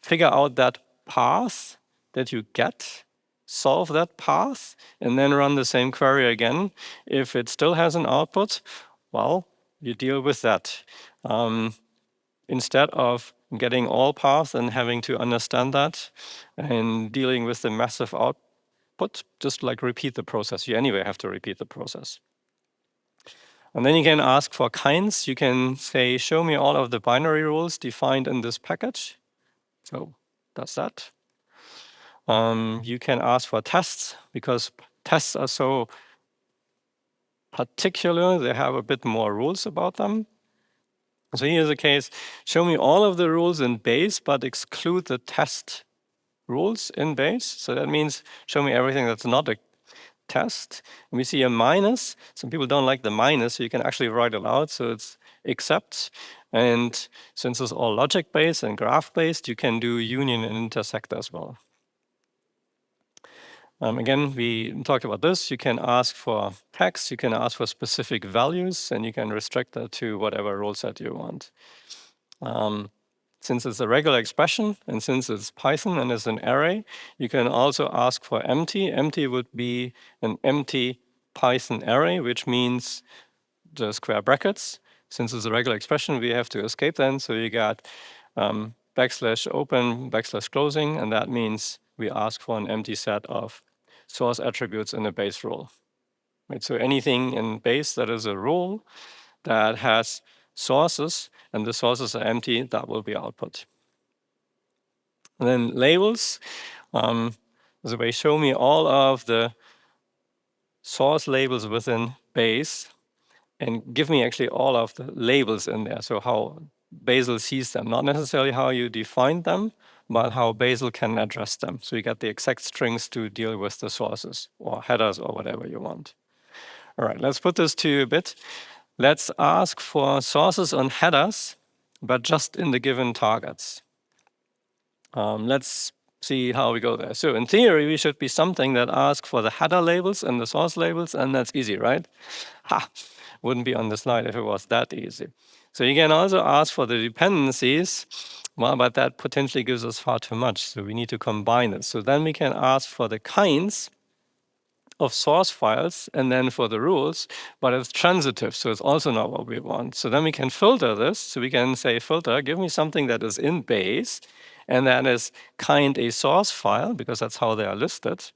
figure out that path that you get, solve that path, and then run the same query again. If it still has an output, well, you deal with that. Instead of getting all paths and having to understand that and dealing with the massive output, just like repeat the process. You anyway have to repeat the process. And then you can ask for kinds. You can say, show me all of the binary rules defined in this package. So does that. You can ask for tests, because tests are so particular. They have a bit more rules about them. So here's a case, show me all of the rules in base, but exclude the test rules in base. So that means show me everything that's not a test. And we see a minus. Some people don't like the minus, so you can actually write it out. So it's except. And since it's all logic-based and graph-based, you can do union and intersect as well. Again, we talked about this. You can ask for text, you can ask for specific values, and you can restrict that to whatever rule set you want. Since it's a regular expression, and since it's Python and it's an array, you can also ask for empty. Empty would be an empty Python array, which means the square brackets. Since it's a regular expression, we have to escape them. So you got backslash open, backslash closing, and that means we ask for an empty set of source attributes in a base rule. Right? So anything in base that is a rule that has sources, and the sources are empty, that will be output. And then labels, as a way, show me all of the source labels within base, and give me actually all of the labels in there, so how Bazel sees them, not necessarily how you define them, but how Bazel can address them. So you get the exact strings to deal with the sources, or headers, or whatever you want. All right, let's put this to a bit. Let's ask for sources on headers, but just in the given targets. Let's see how we go there. So in theory, we should be something that asks for the header labels and the source labels, and that's easy, right? Ha! Wouldn't be on the slide if it was that easy. So you can also ask for the dependencies, well, but that potentially gives us far too much, so we need to combine it. So then we can ask for the kinds of source files and then for the rules, but it's transitive, so it's also not what we want. So then we can filter this, so we can say filter, give me something that is in base, and that is kind a source file, because that's how they are listed.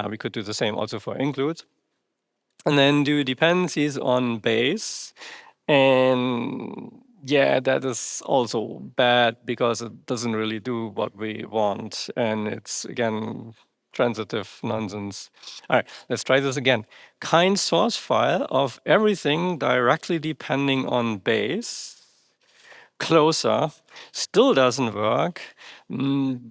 We could do the same also for include. And then do dependencies on base. And yeah, that is also bad because it doesn't really do what we want. And it's, again, transitive nonsense. All right, let's try this again. Kind source file of everything directly depending on base. Closer still doesn't work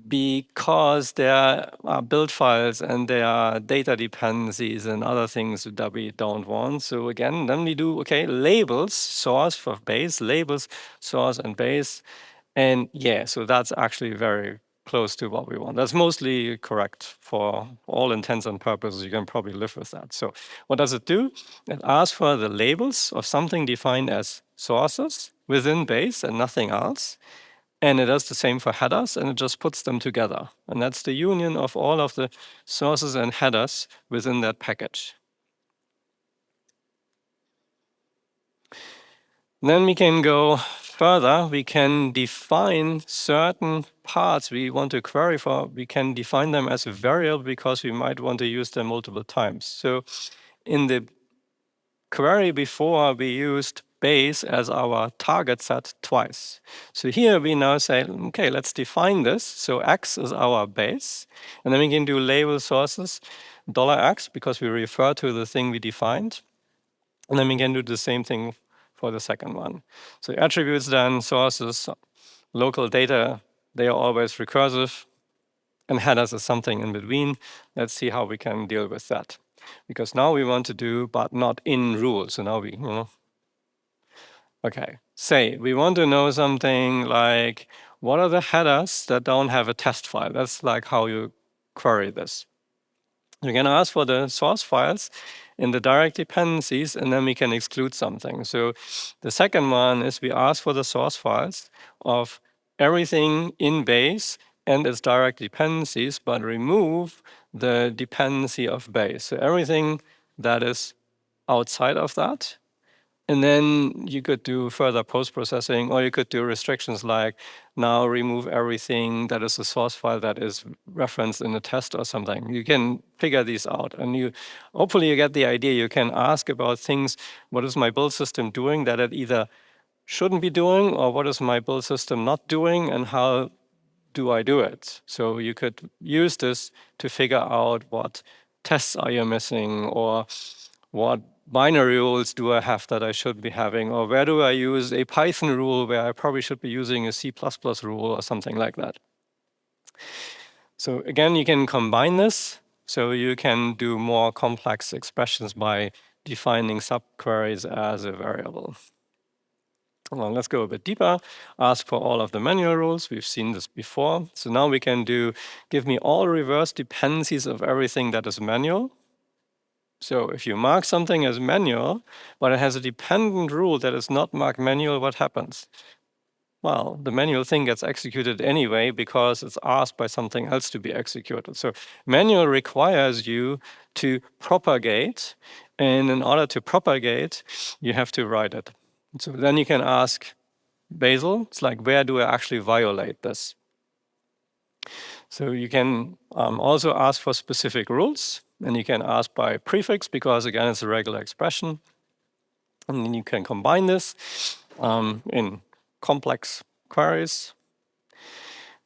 because there are build files and there are data dependencies and other things that we don't want. So again, then we do, okay, labels, source for base, labels, source and base. And yeah, so that's actually very close to what we want. That's mostly correct for all intents and purposes. You can probably live with that. So what does it do? It asks for the labels of something defined as sources within base and nothing else. And it does the same for headers, and it just puts them together. And that's the union of all of the sources and headers within that package. Then we can go further. We can define certain parts we want to query for. We can define them as a variable because we might want to use them multiple times. So in the query before, we used base as our target set twice. So here we now say, okay, let's define this. So X is our base. And then we can do label sources $X because we refer to the thing we defined. And then we can do the same thing for the second one. So attributes then, sources, local data, they are always recursive. And headers is something in between. Let's see how we can deal with that. Because now we want to do, but not in rule. So now we, okay, say we want to know something like, what are the headers that don't have a test file? That's like how you query this. You can ask for the source files in the direct dependencies, and then we can exclude something. So the second one is we ask for the source files of everything in base and its direct dependencies, but remove the dependency of base. So everything that is outside of that, And then you could do further post-processing, or you could do restrictions like now remove everything that is a source file that is referenced in a test or something. You can figure these out, and hopefully you get the idea. You can ask about things, what is my build system doing that it either shouldn't be doing, or what is my build system not doing, and how do I do it? So you could use this to figure out what tests are you missing, or what binary rules do I have that I should be having, or where do I use a Python rule where I probably should be using a C++ rule or something like that. So again, you can combine this. So you can do more complex expressions by defining subqueries as a variable. Well, let's go a bit deeper. Ask for all of the manual rules. We've seen this before. So now we can do, give me all reverse dependencies of everything that is manual. So if you mark something as manual, but it has a dependent rule that is not marked manual, what happens? Well, the manual thing gets executed anyway because it's asked by something else to be executed. So manual requires you to propagate, and in order to propagate, you have to write it. So then you can ask Bazel, it's like, where do I actually violate this? So you can also ask for specific rules, and you can ask by prefix because, again, it's a regular expression. And then you can combine this in complex queries.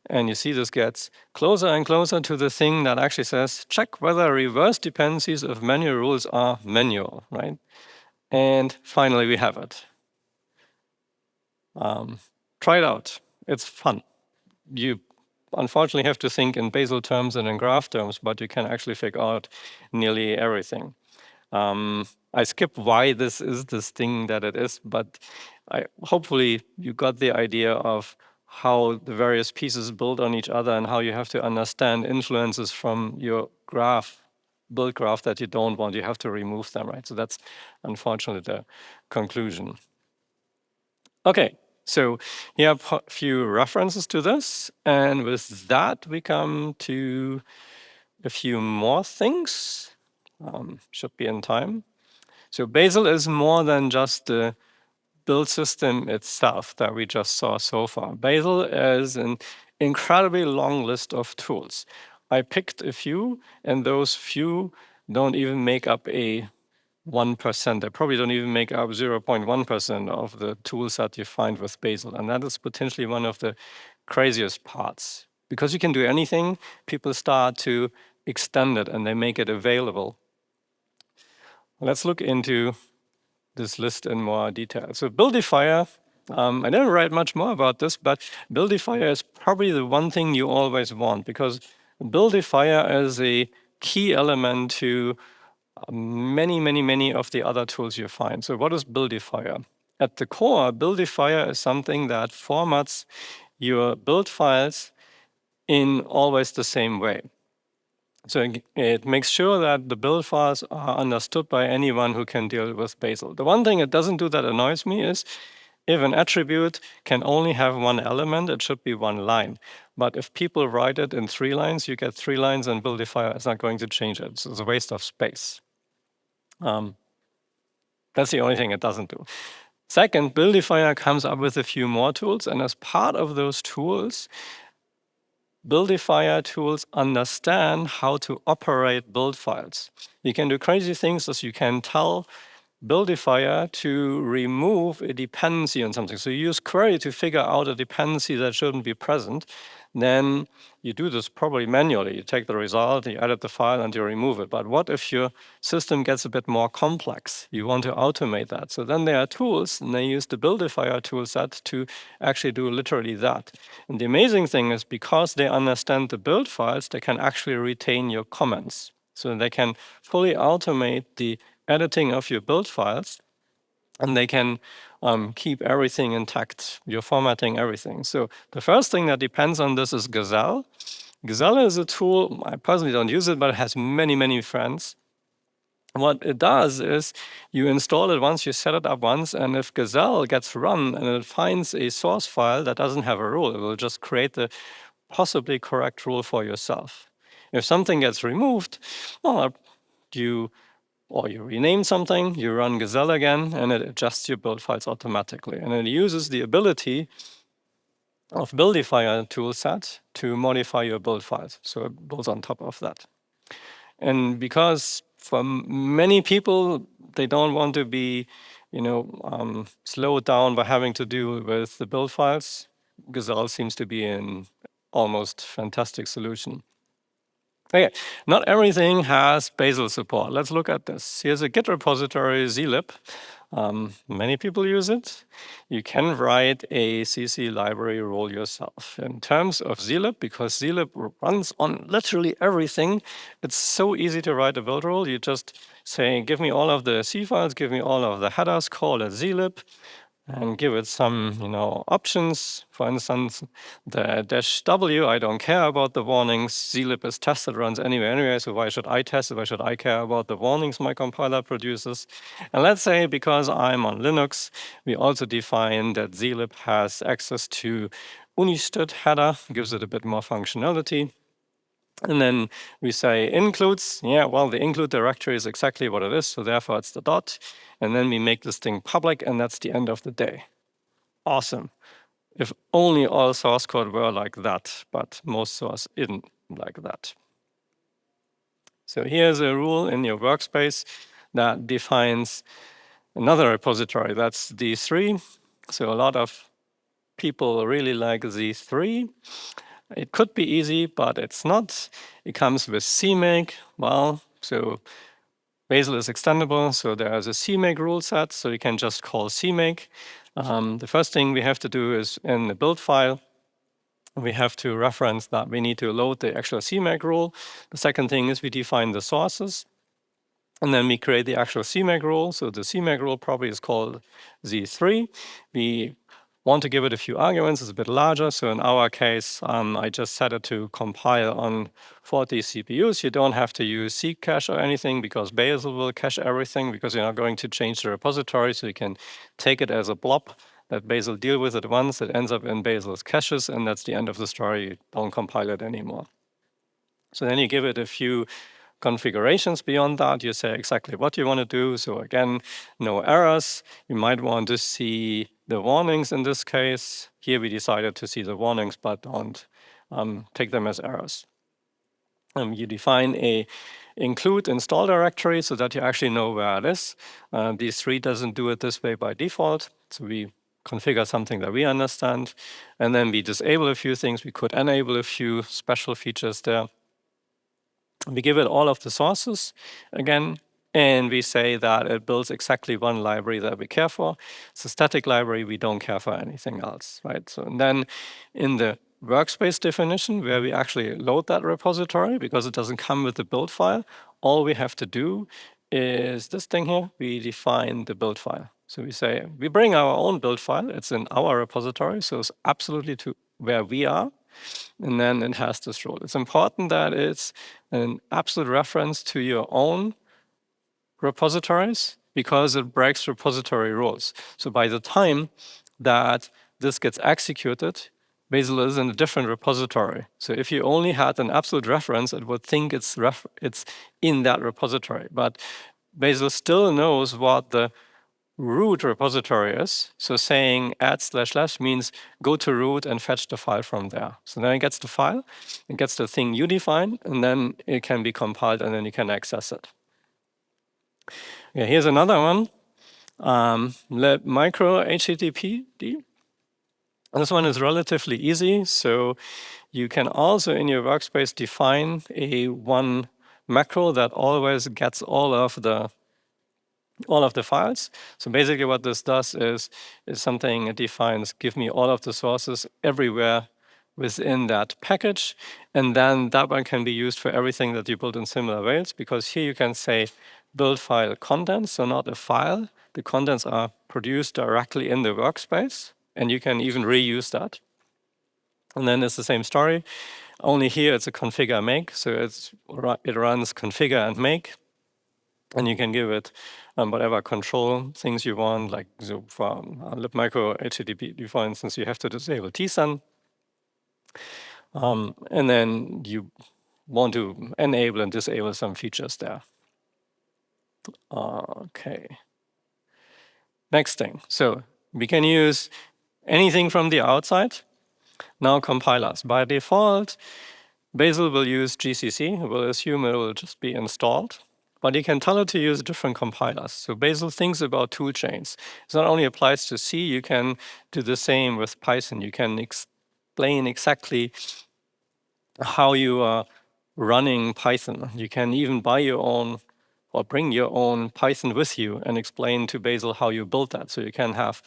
And you see this gets closer and closer to the thing that actually says, check whether reverse dependencies of manual rules are manual, right? And finally, we have it. Try it out. It's fun. You unfortunately have to think in Bazel terms and in graph terms, but you can actually figure out nearly everything. I skip why this is this thing that it is, but hopefully you got the idea of how the various pieces build on each other and how you have to understand influences from your graph, build graph that you don't want. You have to remove them, right? So that's unfortunately the conclusion. Okay, so here are a few references to this. And with that, we come to a few more things. Should be in time. So Bazel is more than just the build system itself that we just saw so far. Bazel is an incredibly long list of tools. I picked a few, and those few don't even make up a 1%. They probably don't even make up 0.1% of the tools that you find with Bazel. And that is potentially one of the craziest parts. Because you can do anything, people start to extend it and they make it available. Let's look into this list in more detail. So Buildifier, I didn't write much more about this, but Buildifier is probably the one thing you always want, because Buildifier is a key element to many of the other tools you find. So what is Buildifier? At the core, Buildifier is something that formats your build files in always the same way. So it makes sure that the build files are understood by anyone who can deal with Bazel. The one thing it doesn't do that annoys me is if an attribute can only have one element, it should be one line. But if people write it in 3 lines, you get 3 lines, and Buildifier is not going to change it. So it's a waste of space. That's the only thing it doesn't do. Second, Buildifier comes up with a few more tools, and as part of those tools, Buildifier tools understand how to operate build files. You can do crazy things, as you can tell Buildifier to remove a dependency on something. So you use query to figure out a dependency that shouldn't be present. Then you do this probably manually. You take the result, you edit the file, and you remove it. But what if your system gets a bit more complex? You want to automate that. So then there are tools, and they use the Buildifier toolset to actually do literally that. And the amazing thing is, because they understand the build files, they can actually retain your comments. So they can fully automate the editing of your build files, and they can keep everything intact, your formatting, everything. So the first thing that depends on this is Gazelle. Gazelle is a tool, I personally don't use it, but it has many friends. What it does is you install it once, you set it up once, and if Gazelle gets run and it finds a source file that doesn't have a rule, it will just create the possibly correct rule for yourself. If something gets removed, well, you or you rename something, you run Gazelle again, and it adjusts your build files automatically. And it uses the ability of Buildifier toolset to modify your build files. So it builds on top of that. And because for many people, they don't want to be, slowed down by having to deal with the build files, Gazelle seems to be an almost fantastic solution. Okay, not everything has Bazel support. Let's look at this. Here's a Git repository, zlib. Many people use it. You can write a CC library role yourself. In terms of zlib, because zlib runs on literally everything, it's so easy to write a build role. You just say, give me all of the C files, give me all of the headers, call it zlib, and give it some, options. For instance, the -w, I don't care about the warnings. zlib is tested, runs anyway, so why should I test it? Why should I care about the warnings my compiler produces? And let's say, because I'm on Linux, we also define that zlib has access to unistd header, gives it a bit more functionality. And then we say includes, the include directory is exactly what it is, so therefore it's the dot. And then we make this thing public, and that's the end of the day. Awesome. If only all source code were like that, but most source isn't like that. So here's a rule in your workspace that defines another repository. That's Z3. So a lot of people really like Z3. It could be easy, but it's not. It comes with CMake. Well, so Bazel is extendable, so there's a CMake rule set, so you can just call CMake. The first thing we have to do is in the build file, we have to reference that we need to load the actual CMake rule. The second thing is we define the sources, and then we create the actual CMake rule. So the CMake rule probably is called Z3. We want to give it a few arguments, it's a bit larger. So in our case, I just set it to compile on 40 CPUs. You don't have to use C cache or anything because Bazel will cache everything because you're not going to change the repository. So you can take it as a blob that Bazel deal with it once. It ends up in Bazel's caches, and that's the end of the story. You don't compile it anymore. So then you give it a few configurations beyond that. You say exactly what you want to do. So again, no errors. You might want to see the warnings in this case. Here we decided to see the warnings, but don't take them as errors. You define a include install directory so that you actually know where it is. Z3 doesn't do it this way by default. So we configure something that we understand. And then we disable a few things. We could enable a few special features there. We give it all of the sources again, and we say that it builds exactly one library that we care for. It's a static library, we don't care for anything else, right? So and then in the workspace definition, where we actually load that repository, because it doesn't come with the build file, all we have to do is this thing here, we define the build file. So we say, we bring our own build file, it's in our repository, so it's absolutely to where we are. And then it has this rule. It's important that it's an absolute reference to your own repositories because it breaks repository rules. So by the time that this gets executed, Bazel is in a different repository. So if you only had an absolute reference, it would think it's in that repository. But Bazel still knows what the root repository is. So saying add // means go to root and fetch the file from there. So then it gets the file, it gets the thing you define, and then it can be compiled and then you can access it. Yeah, here's another one, micro HTTPD. This one is relatively easy. So you can also in your workspace define one macro that always gets all of the files. So basically what this does is something it defines, give me all of the sources everywhere within that package. And then that one can be used for everything that you build in similar ways, because here you can say build file contents, so not a file. The contents are produced directly in the workspace, and you can even reuse that. And then it's the same story, only here it's a configure make. So it runs configure and make. And you can give it whatever control things you want, like so for libmicro HTTP, for instance, you have to disable TSUN. And then you want to enable and disable some features there. Okay. Next thing. So we can use anything from the outside. Now compilers. By default, Bazel will use GCC. We'll assume it will just be installed. But you can tell it to use different compilers. So Bazel thinks about toolchains. It not only applies to C, you can do the same with Python. You can explain exactly how you are running Python. You can even buy your own or bring your own Python with you and explain to Bazel how you build that. So you can have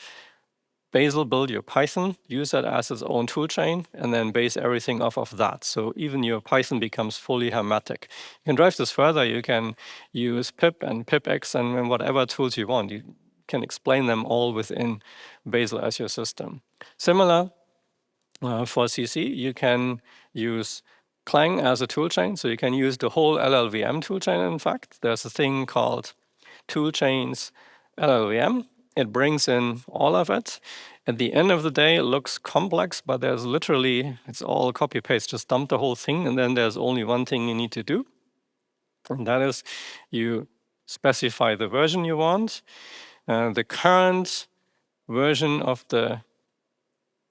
Bazel build your Python, use that as its own toolchain, and then base everything off of that. So even your Python becomes fully hermetic. You can drive this further. You can use pip and pipx and whatever tools you want. You can explain them all within Bazel as your system. Similar for CC, you can use Clang as a toolchain. So you can use the whole LLVM toolchain, in fact. There's a thing called Toolchains LLVM. It brings in all of it. At the end of the day, it looks complex, but there's literally, it's all copy-paste. Just dump the whole thing, and then there's only one thing you need to do. And that is you specify the version you want. The current version of the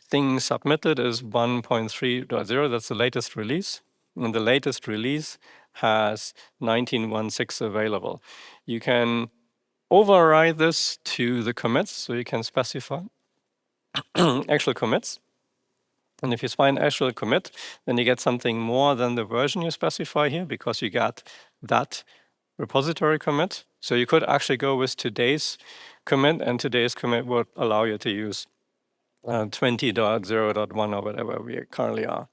thing submitted is 1.3.0. That's the latest release. And the latest release has 19.16 available. You can override this to the commits, so you can specify actual commits. And if you find actual commit, then you get something more than the version you specify here, because you got that repository commit. So you could actually go with today's commit, and today's commit would allow you to use 20.0.1 or whatever we currently are.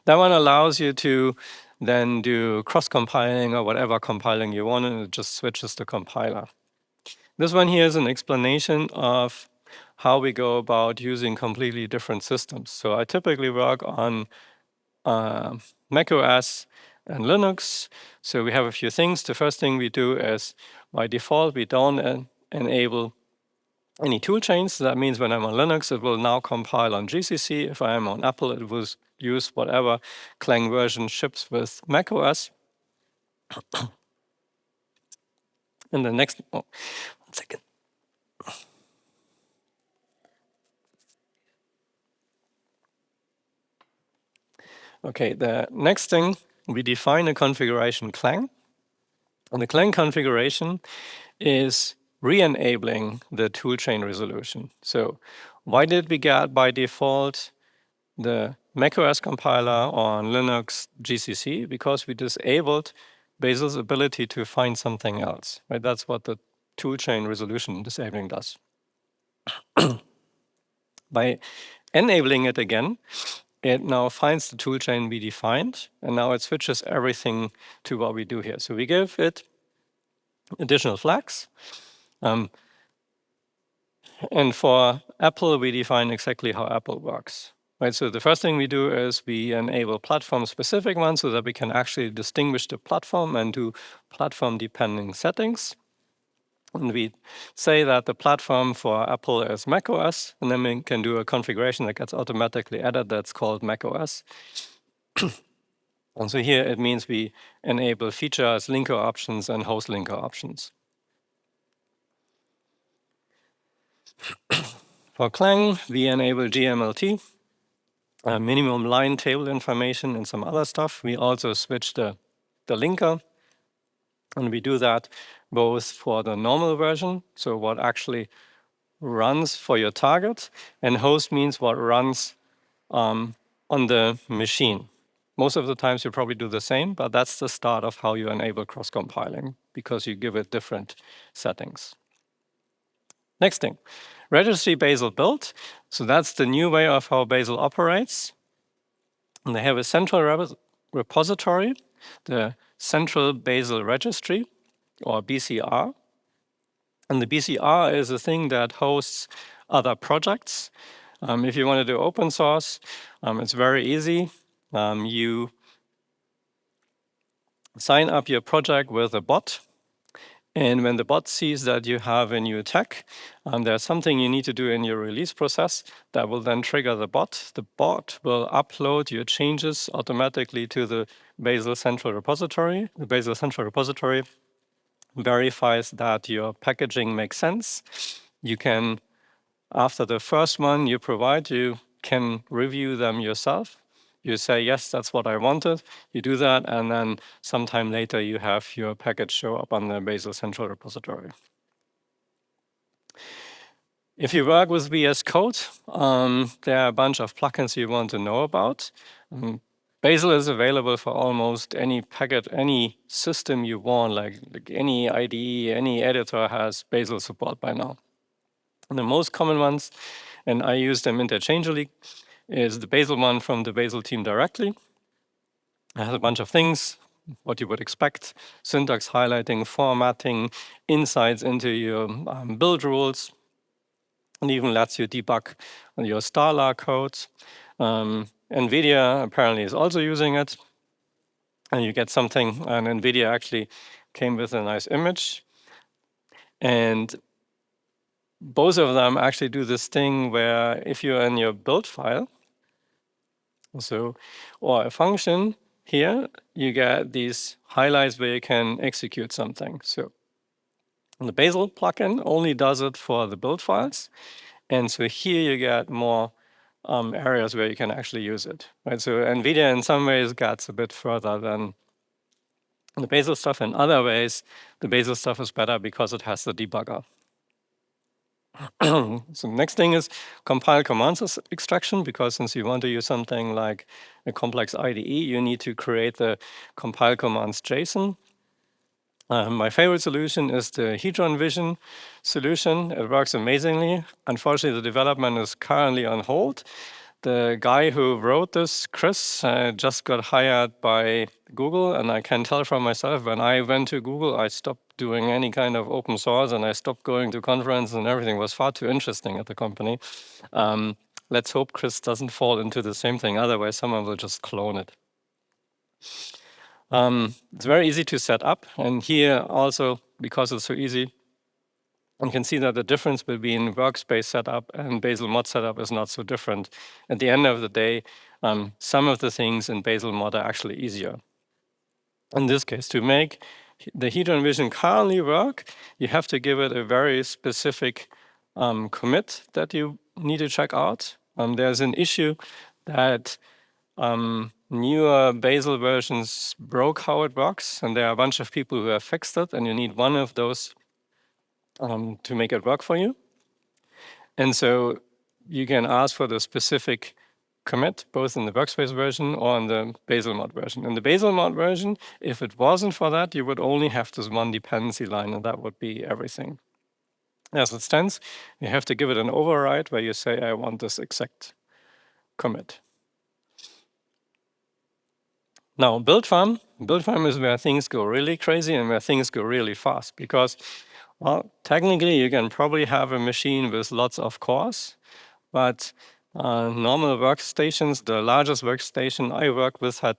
That one allows you to then do cross-compiling or whatever compiling you want, and it just switches the compiler. This one here is an explanation of how we go about using completely different systems. So I typically work on macOS and Linux. So we have a few things. The first thing we do is, by default, we don't enable any toolchains. That means when I'm on Linux, it will now compile on GCC. If I am on Apple, it will use whatever Clang version ships with macOS. And the next, one second. Okay, the next thing, we define a configuration Clang. And the Clang configuration is re-enabling the toolchain resolution. So why did we get by default the macOS compiler on Linux GCC? Because we disabled Bazel's ability to find something else. Right? That's what the toolchain resolution disabling does. By enabling it again, it now finds the toolchain we defined, and now it switches everything to what we do here. So we give it additional flags. And for Apple, we define exactly how Apple works. Right? So the first thing we do is we enable platform-specific ones so that we can actually distinguish the platform and do platform-dependent settings. And we say that the platform for Apple is macOS, and then we can do a configuration that gets automatically added that's called macOS. And so here it means we enable features, linker options, and host linker options. For Clang, we enable GMLT, minimum line table information, and some other stuff. We also switch the linker, and we do that both for the normal version, so what actually runs for your target, and host means what runs on the machine. Most of the times you probably do the same, but that's the start of how you enable cross-compiling, because you give it different settings. Next thing, Registry Bazel build. So that's the new way of how Bazel operates. And they have a central repository, the Central Bazel Registry, or BCR. And the BCR is a thing that hosts other projects. If you want to do open source, it's very easy. You sign up your project with a bot. And when the bot sees that you have a new tag, there's something you need to do in your release process that will then trigger the bot. The bot will upload your changes automatically to the Bazel Central Repository. The Bazel Central Repository verifies that your packaging makes sense. You can, after the first one you provide, you can review them yourself. You say, yes, that's what I wanted. You do that, and then sometime later you have your package show up on the Bazel central repository. If you work with VS Code, there are a bunch of plugins you want to know about. Bazel is available for almost any package, any system you want, like any IDE, any editor has Bazel support by now. And the most common ones, and I use them interchangeably, is the Bazel one from the Bazel team directly. It has a bunch of things, what you would expect: syntax highlighting, formatting, insights into your build rules, and even lets you debug on your Starlark codes. NVIDIA apparently is also using it. And you get something, and NVIDIA actually came with a nice image. And both of them actually do this thing where if you're in your build file, or a function here, you get these highlights where you can execute something. So the Bazel plugin only does it for the build files. And so here you get more areas where you can actually use it. Right? So NVIDIA in some ways gets a bit further than the Bazel stuff. In other ways, the Bazel stuff is better because it has the debugger. So the next thing is compile commands extraction, because since you want to use something like a complex IDE, you need to create the compile commands JSON. My favorite solution is the Hedron Vision solution. It works amazingly. Unfortunately, the development is currently on hold. The guy who wrote this, Chris, just got hired by Google, and I can tell from myself, when I went to Google, I stopped doing any kind of open source, and I stopped going to conferences, and everything was far too interesting at the company. Let's hope Chris doesn't fall into the same thing, otherwise someone will just clone it. It's very easy to set up, and here also, because it's so easy, you can see that the difference between workspace setup and Bazel mod setup is not so different. At the end of the day, some of the things in Bazel mod are actually easier. In this case, to make the Hedron Vision currently work, you have to give it a very specific commit that you need to check out. There's an issue that newer Bazel versions broke how it works, and there are a bunch of people who have fixed it, and you need one of those to make it work for you. And so you can ask for the specific commit, both in the workspace version or in the Bazel mod version. In the Bazel mod version, if it wasn't for that, you would only have this one dependency line, and that would be everything. As it stands, you have to give it an override where you say, I want this exact commit. Now, build farm is where things go really crazy and where things go really fast, because, well, technically you can probably have a machine with lots of cores, but normal workstations, the largest workstation I worked with had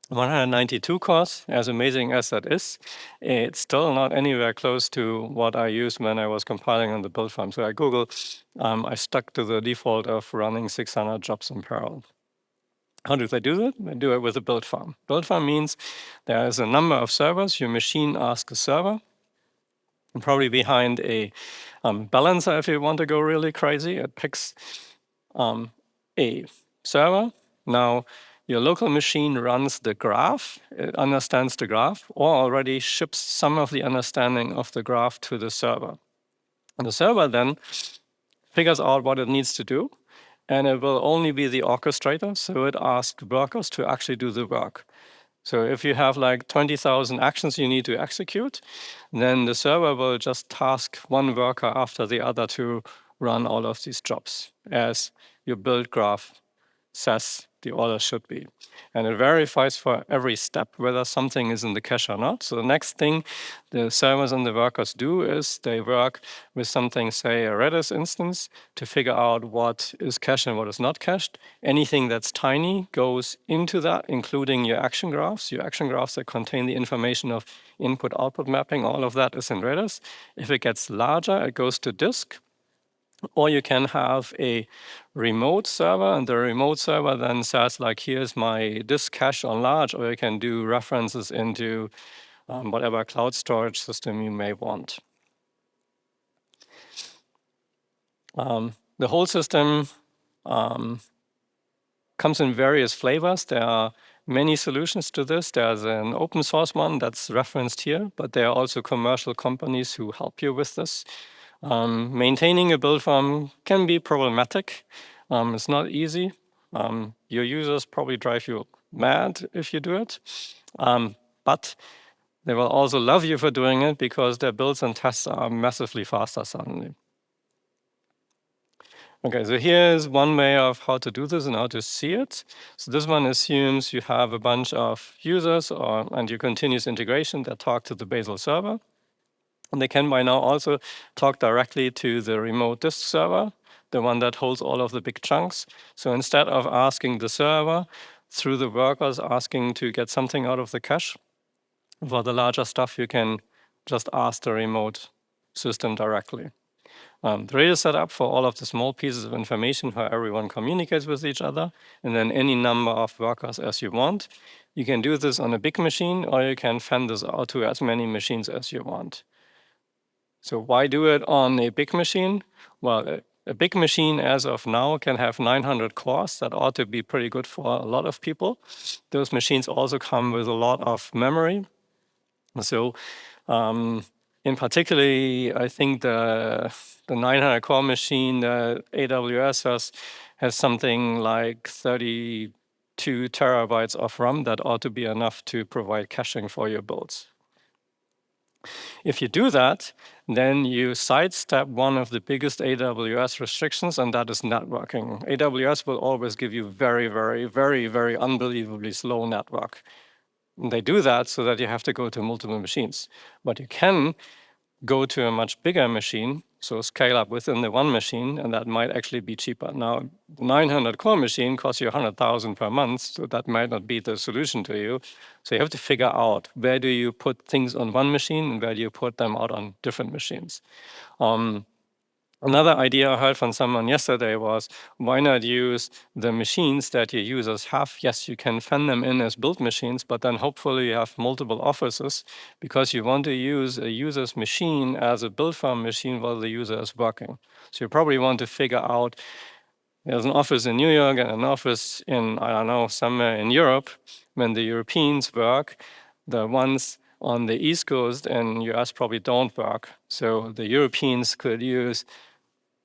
192 cores. As amazing as that is, it's still not anywhere close to what I used when I was compiling on the build farm. So at Google, I stuck to the default of running 600 jobs in parallel. How do they do that? They do it with a build farm. Build farm means there is a number of servers. Your machine asks a server, and probably behind a balancer if you want to go really crazy. It picks a server. Now, your local machine runs the graph, it understands the graph, or already ships some of the understanding of the graph to the server. And the server then figures out what it needs to do, and it will only be the orchestrator, so it asks workers to actually do the work. So if you have like 20,000 actions you need to execute, then the server will just task one worker after the other to run all of these jobs, as your build graph says the order should be. And it verifies for every step whether something is in the cache or not. So the next thing the servers and the workers do is they work with something, say a Redis instance, to figure out what is cached and what is not cached. Anything that's tiny goes into that, including your action graphs. Your action graphs that contain the information of input-output mapping, all of that is in Redis. If it gets larger, it goes to disk. Or you can have a remote server, and the remote server then says, like, here's my disk cache on large, or you can do references into whatever cloud storage system you may want. The whole system comes in various flavors. There are many solutions to this. There's an open source one that's referenced here, but there are also commercial companies who help you with this. Maintaining a build farm can be problematic. It's not easy. Your users probably drive you mad if you do it. But they will also love you for doing it because their builds and tests are massively faster suddenly. Okay, so here's one way of how to do this and how to see it. So this one assumes you have a bunch of users and your continuous integration that talk to the Bazel server. And they can by now also talk directly to the remote disk server, the one that holds all of the big chunks. So instead of asking the server through the workers asking to get something out of the cache, for the larger stuff, you can just ask the remote system directly. There is set up for all of the small pieces of information how everyone communicates with each other, and then any number of workers as you want. You can do this on a big machine, or you can fan this out to as many machines as you want. So why do it on a big machine? Well, a big machine as of now can have 900 cores. That ought to be pretty good for a lot of people. Those machines also come with a lot of memory. So in particular, I think the 900 core machine, the AWS has something like 32 terabytes of RAM that ought to be enough to provide caching for your builds. If you do that, then you sidestep one of the biggest AWS restrictions, and that is networking. AWS will always give you very, very, very, very unbelievably slow network. And they do that so that you have to go to multiple machines. But you can go to a much bigger machine, so scale up within the one machine, and that might actually be cheaper. Now, the 900 core machine costs you 100,000 per month, so that might not be the solution to you. So you have to figure out where do you put things on one machine and where do you put them out on different machines. Another idea I heard from someone yesterday was, why not use the machines that your users have? Yes, you can fan them in as build machines, but then hopefully you have multiple offices because you want to use a user's machine as a build farm machine while the user is working. So you probably want to figure out, there's an office in New York and an office in, I don't know, somewhere in Europe. When the Europeans work, the ones on the East Coast and US probably don't work. So the Europeans could use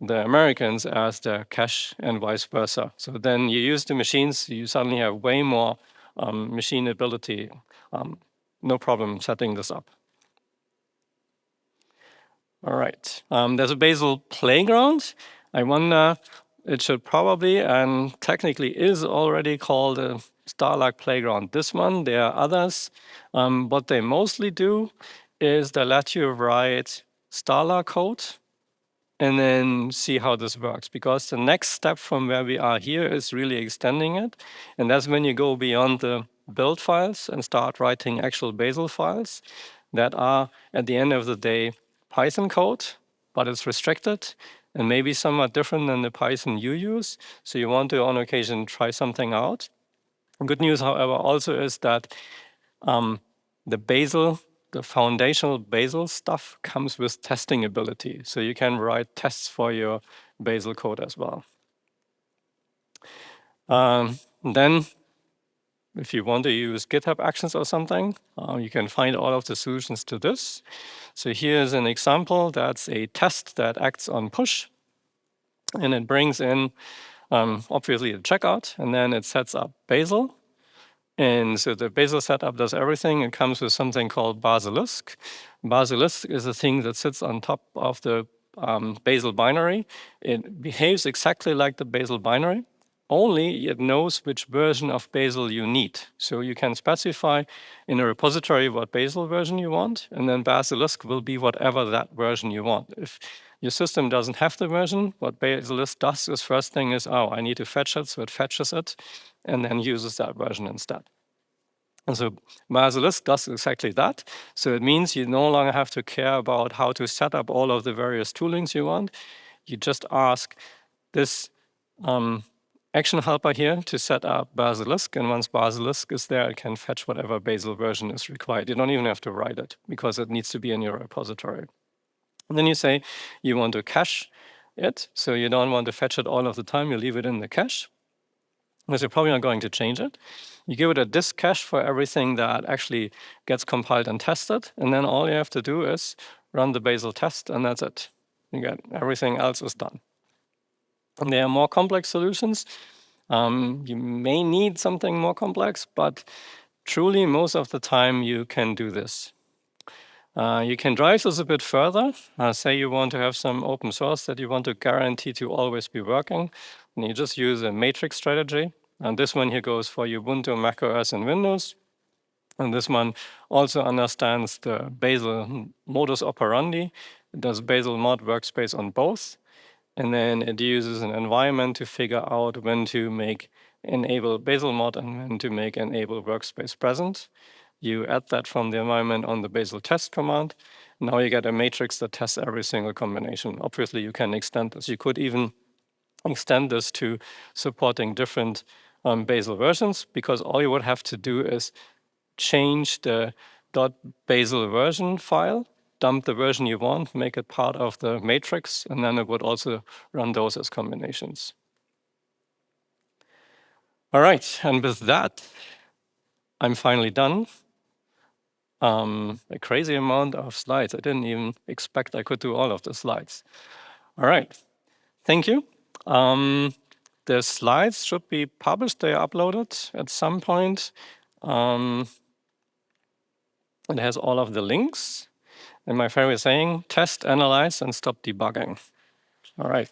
the Americans as the cache and vice versa. So then you use the machines, you suddenly have way more machine ability. No problem setting this up. All right, there's a Bazel playground. I wonder, it should probably, and technically is already called a Starlark playground. This one, there are others. What they mostly do is they let you write Starlark code and then see how this works. Because the next step from where we are here is really extending it. And that's when you go beyond the build files and start writing actual Bazel files that are, at the end of the day, Python code, but it's restricted and maybe somewhat different than the Python you use. So you want to, on occasion, try something out. Good news, however, also is that the Bazel, the foundational Bazel stuff comes with testing ability. So you can write tests for your Bazel code as well. Then, if you want to use GitHub Actions or something, you can find all of the solutions to this. So here's an example. That's a test that acts on push. And it brings in, obviously, a checkout. And then it sets up Bazel. And so the Bazel setup does everything. It comes with something called Bazelrc. Bazelrc is a thing that sits on top of the Bazel binary. It behaves exactly like the Bazel binary, only it knows which version of Bazel you need. So you can specify in a repository what Bazel version you want, and then Bazelrc will be whatever that version you want. If your system doesn't have the version, what Bazelrc does is first thing is, oh, I need to fetch it, so it fetches it, and then uses that version instead. And so Bazelrc does exactly that. So it means you no longer have to care about how to set up all of the various toolings you want. You just ask this action helper here to set up Bazelrc, and once Bazelrc is there, it can fetch whatever Bazel version is required. You don't even have to write it because it needs to be in your repository. And then you say you want to cache it, so you don't want to fetch it all of the time, you leave it in the cache, because you're probably not going to change it. You give it a disk cache for everything that actually gets compiled and tested, and then all you have to do is run the Bazel test, and that's it. You get everything else is done. And there are more complex solutions. You may need something more complex, but truly most of the time you can do this. You can drive this a bit further. Say you want to have some open source that you want to guarantee to always be working, and you just use a matrix strategy. And this one here goes for Ubuntu, macOS, and Windows. And this one also understands the Bazel modus operandi. It does Bazel mod workspace on both. And then it uses an environment to figure out when to make enable Bazel mod and when to make enable workspace present. You add that from the environment on the Bazel test command. Now you get a matrix that tests every single combination. Obviously, you can extend this. You could even extend this to supporting different Bazel versions, because all you would have to do is change the .bazel version file, dump the version you want, make it part of the matrix, and then it would also run those as combinations. All right, and with that, I'm finally done. A crazy amount of slides. I didn't even expect I could do all of the slides. All right, thank you. The slides should be published. They are uploaded at some point. It has all of the links. And my favorite saying, test, analyze, and stop debugging. All right.